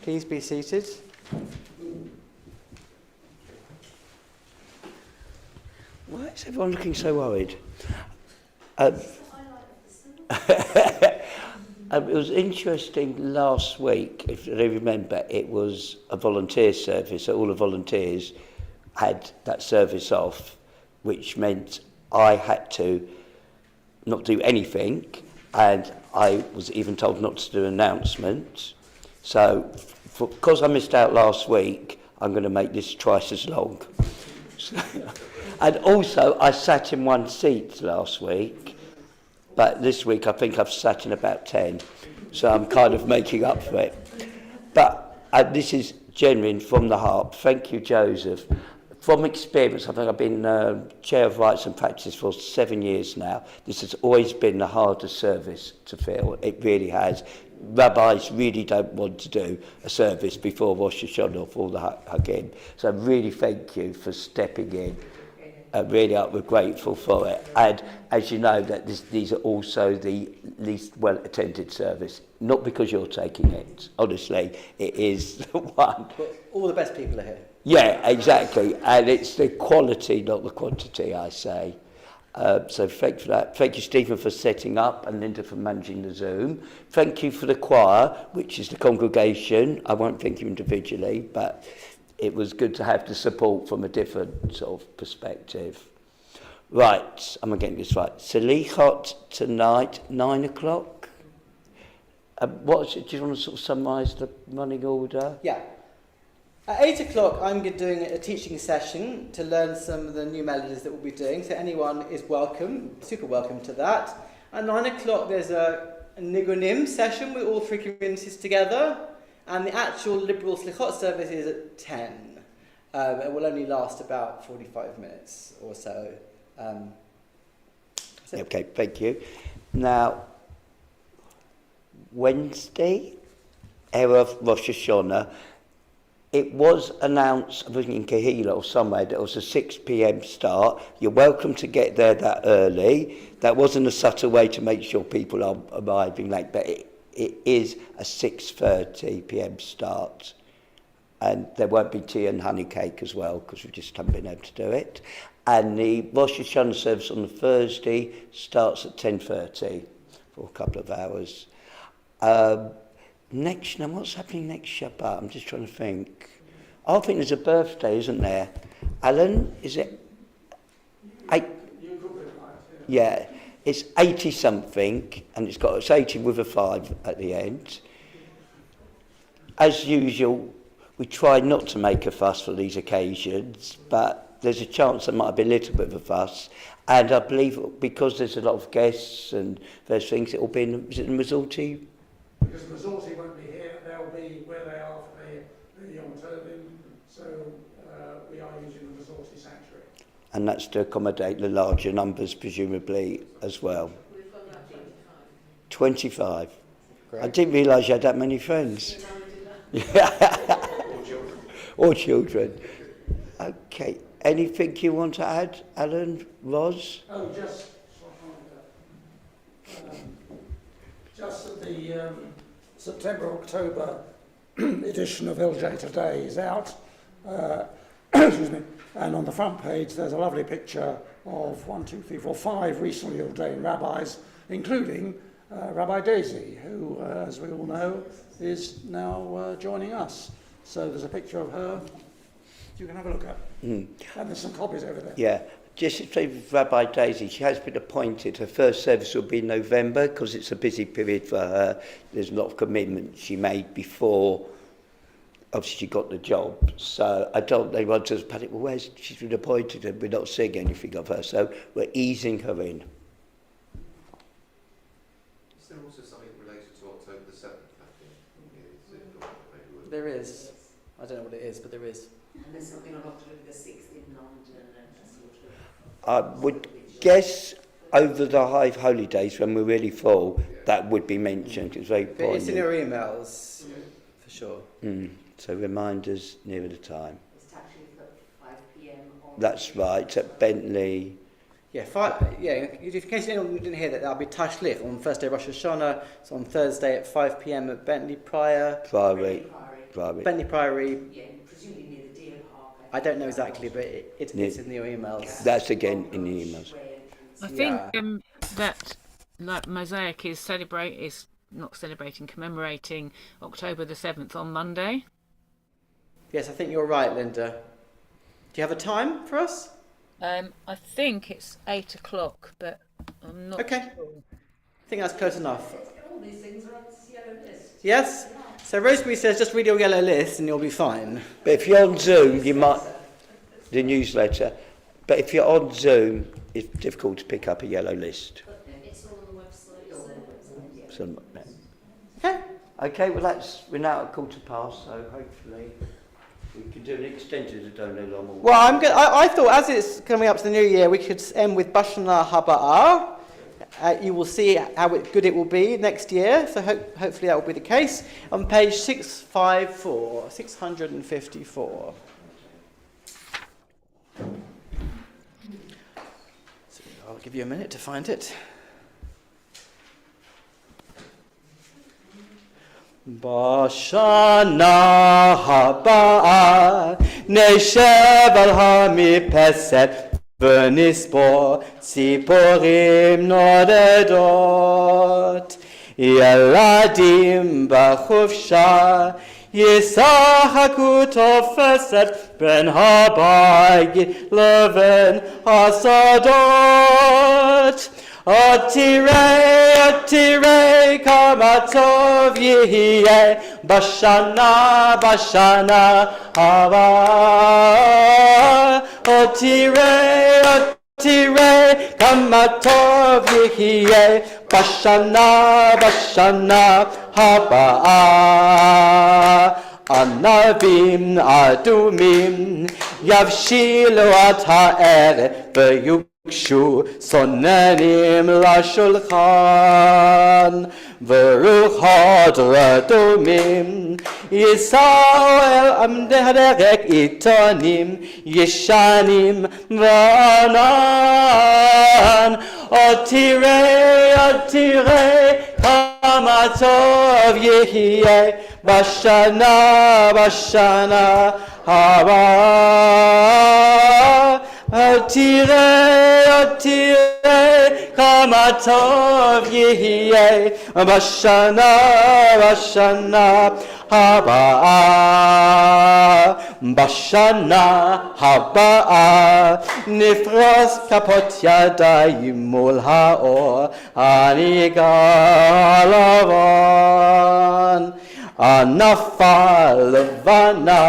[SPEAKER 2] Please be seated.
[SPEAKER 6] Why is everyone looking so worried? It was interesting last week, if you remember, it was a volunteer service, so all the volunteers had that service off, which meant I had to not do anything, and I was even told not to do an announcement. So, because I missed out last week, I'm going to make this twice as long. And also, I sat in one seat last week, but this week I think I've sat in about 10, so I'm kind of making up for it. But this is genuine from the heart. Thank you, Joseph. From experience, I think I've been Chair of Rites and Practice for 7 years now. This has always been the hardest service to fill. It really has. Rabbis really don't want to do a service before Rosh Hashanah for all the Hagim. So really thank you for stepping in. Really, we're grateful for it. And as you know, that these are also the least well-attended service. Not because you're taking it. Honestly, it is the one.
[SPEAKER 2] But all the best people are here.
[SPEAKER 6] Yeah, exactly. And it's the quality, not the quantity, I say. So thank you for that. Thank you, Stephen, for setting up, and Linda for managing the Zoom. Thank you for the choir, which is the congregation. I won't thank you individually, but it was good to have the support from a different sort of perspective. Right, I'm getting this right. Salichot tonight, 9 o'clock. Do you want to sort of summarise the running order?
[SPEAKER 2] Yeah. At 8 o'clock, I'm doing a teaching session to learn some of the new melodies that we'll be doing. So anyone is welcome, super welcome to that. At 9 o'clock, there's a Nigunim session with all three communities together. And the actual liberal Slichot service is at 10. It will only last about 45 minutes or so.
[SPEAKER 6] Okay, thank you. Now, Wednesday, Erev Rosh Hashanah, it was announced, I think in Kehila or somewhere, that it was a 6 p.m. start. You're welcome to get there that early. That wasn't a subtle way to make sure people are arriving late, but it is a 6:30 p.m. start. And there won't be tea and honey cake as well, because we just haven't been able to do it. And the Rosh Hashanah service on the Thursday starts at 10:30 for a couple of hours. Now what's happening next Shabbat? I'm just trying to think. I think there's a birthday, isn't there? Alan, is it? Yeah, it's 80 something, and it's 80 with a 5 at the end. As usual, we try not to make a fuss for these occasions, but there's a chance there might be a little bit of a fuss. And I believe because there's a lot of guests and those things, it will be in Mazzurti.
[SPEAKER 8] Because Mazzurti won't be here, they'll be where they are for the Yom Tovim, so we are using the Mazzurti sanctuary.
[SPEAKER 6] And that's to accommodate the larger numbers, presumably, as well.
[SPEAKER 7] We've got about
[SPEAKER 6] 25.
[SPEAKER 2] Great.
[SPEAKER 6] I didn't realise you had that many friends.
[SPEAKER 4] Or children.
[SPEAKER 6] Or children. Okay. Anything you want to add, Alan, Ros?
[SPEAKER 8] Oh, just that the September-October edition of LJ Today is out. Excuse me. And on the front page, there's a lovely picture of 5 recently ordained rabbis, including Rabbi Daisy, who, as we all know, is now joining us. So there's a picture of her you can have a look at. And there's some copies over there.
[SPEAKER 6] Yeah. Just to say with Rabbi Daisy, she has been appointed. Her first service will be in November because it's a busy period for her. There's a lot of commitments she made before obviously she got the job. So I don't they want to panic, well, where's she's been appointed and we're not seeing anything of her. So we're easing her in.
[SPEAKER 4] Is there also something related to October the 7th, I think?
[SPEAKER 2] There is. I don't know what it is, but there is.
[SPEAKER 1] And there's something on October the 6th in London and sort of...
[SPEAKER 6] I would guess over the high holy days when we're really full, that would be mentioned. It's very
[SPEAKER 2] But it's in your emails, for sure.
[SPEAKER 6] So reminders nearer the time.
[SPEAKER 1] It's actually at 5 p.m. on...
[SPEAKER 6] That's right, it's at Bentley.
[SPEAKER 2] Yeah, in case anyone didn't hear that, that'll be Tashlich on Thursday, Rosh Hashanah. It's on Thursday at 5 p.m. at Bentley
[SPEAKER 6] Priory.
[SPEAKER 2] Bentley Priory.
[SPEAKER 1] Yeah, presumably near the Deer Park.
[SPEAKER 2] I don't know exactly, but it's in your emails.
[SPEAKER 6] That's again in the emails.
[SPEAKER 5] I think that like Mosaic is commemorating October the 7th on Monday.
[SPEAKER 2] Yes, I think you're right, Linda. Do you have a time for us?
[SPEAKER 5] I think it's 8 o'clock, but I'm not
[SPEAKER 2] Okay.
[SPEAKER 5] sure.
[SPEAKER 2] I think that's close enough.
[SPEAKER 1] All these things are on this yellow list.
[SPEAKER 2] Yes? So Rosemary says just read your yellow list and you'll be fine.
[SPEAKER 6] But if you're on Zoom, you might... The newsletter. But if you're on Zoom, it's difficult to pick up a yellow list.
[SPEAKER 1] It's all on the website.
[SPEAKER 2] Okay.
[SPEAKER 6] Okay, well we're now at 15:15, so hopefully we can do an extended Adonai Lama.
[SPEAKER 2] Well, I thought as it's coming up to the new year, we could end with Bashana Haba'ah. You will see how good it will be next year, so hopefully that will be the case. On page 654. So I'll give you a minute to find it. Bashana Haba'ah Neshev al HaMipeset V'nispo Tziporim nodedot Yeladim b'chufsha Yisachaku tofeset Ben Habayit Leven Hasadot Otire kamatov yihye Bashana hava Otire kamatov yihye Bashana hava Anavim adumim Yavshilu at ha'eret V'yukshu sonenim lashulchan V'ruchot radumim Yisau el amderek itonim Yishanim v'anan Otire kamatov yihye Bashana hava Otire kamatov yihye Bashana hava Bashana haba Nifros kapot yadayim mol haor Ani galavon Anafal levana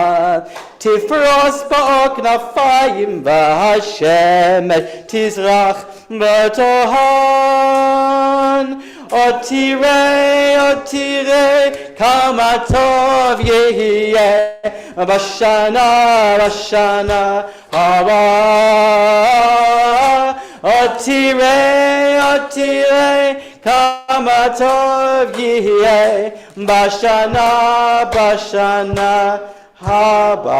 [SPEAKER 2] Tifros ba'oknafayim v'hashemet Tizrach b'tohan Otire kamatov yehye Bashana hava Otire kamatov yehye Bashana haba.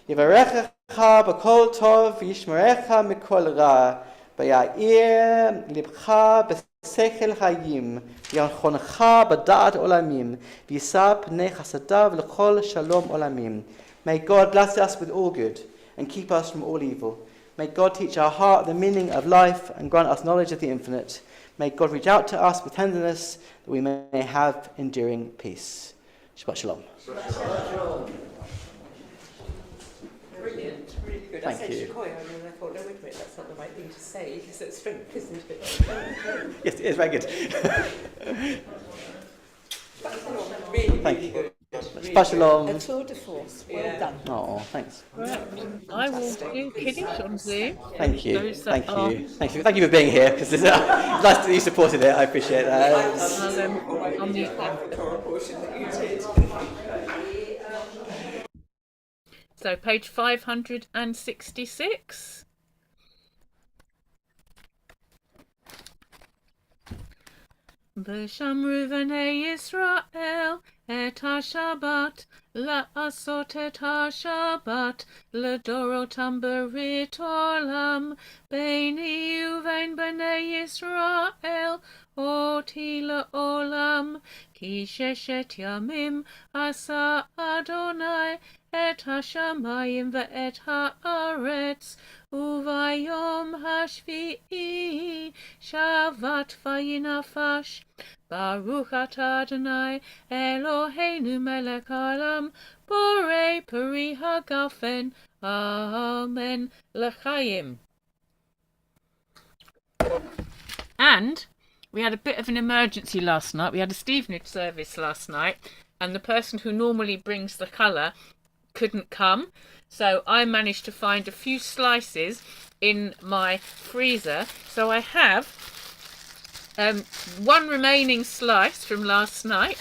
[SPEAKER 2] Yivarechecha b'kol tov v'yishmerecha mikol ra. V'ya'ir libcha b'sechel hayim. V'yanchoncha b'da'at olamim. V'yisa pnei chasadav l'chol shalom olamim. May God bless us with all good and keep us from all evil. May God teach our heart the meaning of life and grant us knowledge of the infinite. May God reach out to us with tenderness that we may have enduring peace. Shabbat shalom.
[SPEAKER 1] Brilliant, really good.
[SPEAKER 2] Thank
[SPEAKER 1] I said
[SPEAKER 2] you.
[SPEAKER 1] Shekoya, and then I thought, no, wait a minute, that's not the right thing to say, because it's strength, isn't it?
[SPEAKER 2] Yes, it is very good.
[SPEAKER 1] Really,
[SPEAKER 2] Thank
[SPEAKER 1] really
[SPEAKER 2] you.
[SPEAKER 1] good.
[SPEAKER 2] Shabbat shalom.
[SPEAKER 10] A tour de force. Well
[SPEAKER 1] Yeah.
[SPEAKER 10] done.
[SPEAKER 2] Oh, thanks.
[SPEAKER 5] Right. I will do Kiddush on Zoom.
[SPEAKER 2] Thank you.
[SPEAKER 5] Those that
[SPEAKER 2] Thank
[SPEAKER 5] are-
[SPEAKER 2] you. Thank you for being here, because it's nice that you supported it. I appreciate that.
[SPEAKER 5] I'll mute them. So page 566. V'shamru v'nei Yisrael et ha-Shabbat la'asot et ha-Shabbat l'dorotam berit olam beini uvein b'nei Yisrael oti la'olam ki sheshet yamim asa Adonai et ha-shamayim ve'et ha'aretz uvayom hashvi'i shavat vayinafash Baruch atah Adonai Eloheinu melech haolam borei peri hagafen amen l'chaim. And we had a bit of an emergency last night. We had a Stevenage service last night, and the person who normally brings the colour couldn't come, so I managed to find a few slices in my freezer. So I have one remaining slice from last night.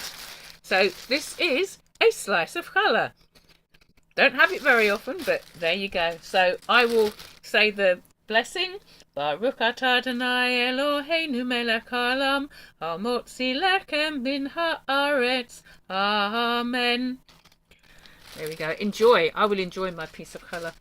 [SPEAKER 5] So this is a slice of colour. Don't have it very often, but there you go. So I will say the blessing. Baruch atah Adonai Eloheinu melech haolam hamotzi lechem min haaretz. Amen. There we go. Enjoy. I will enjoy my piece of colour.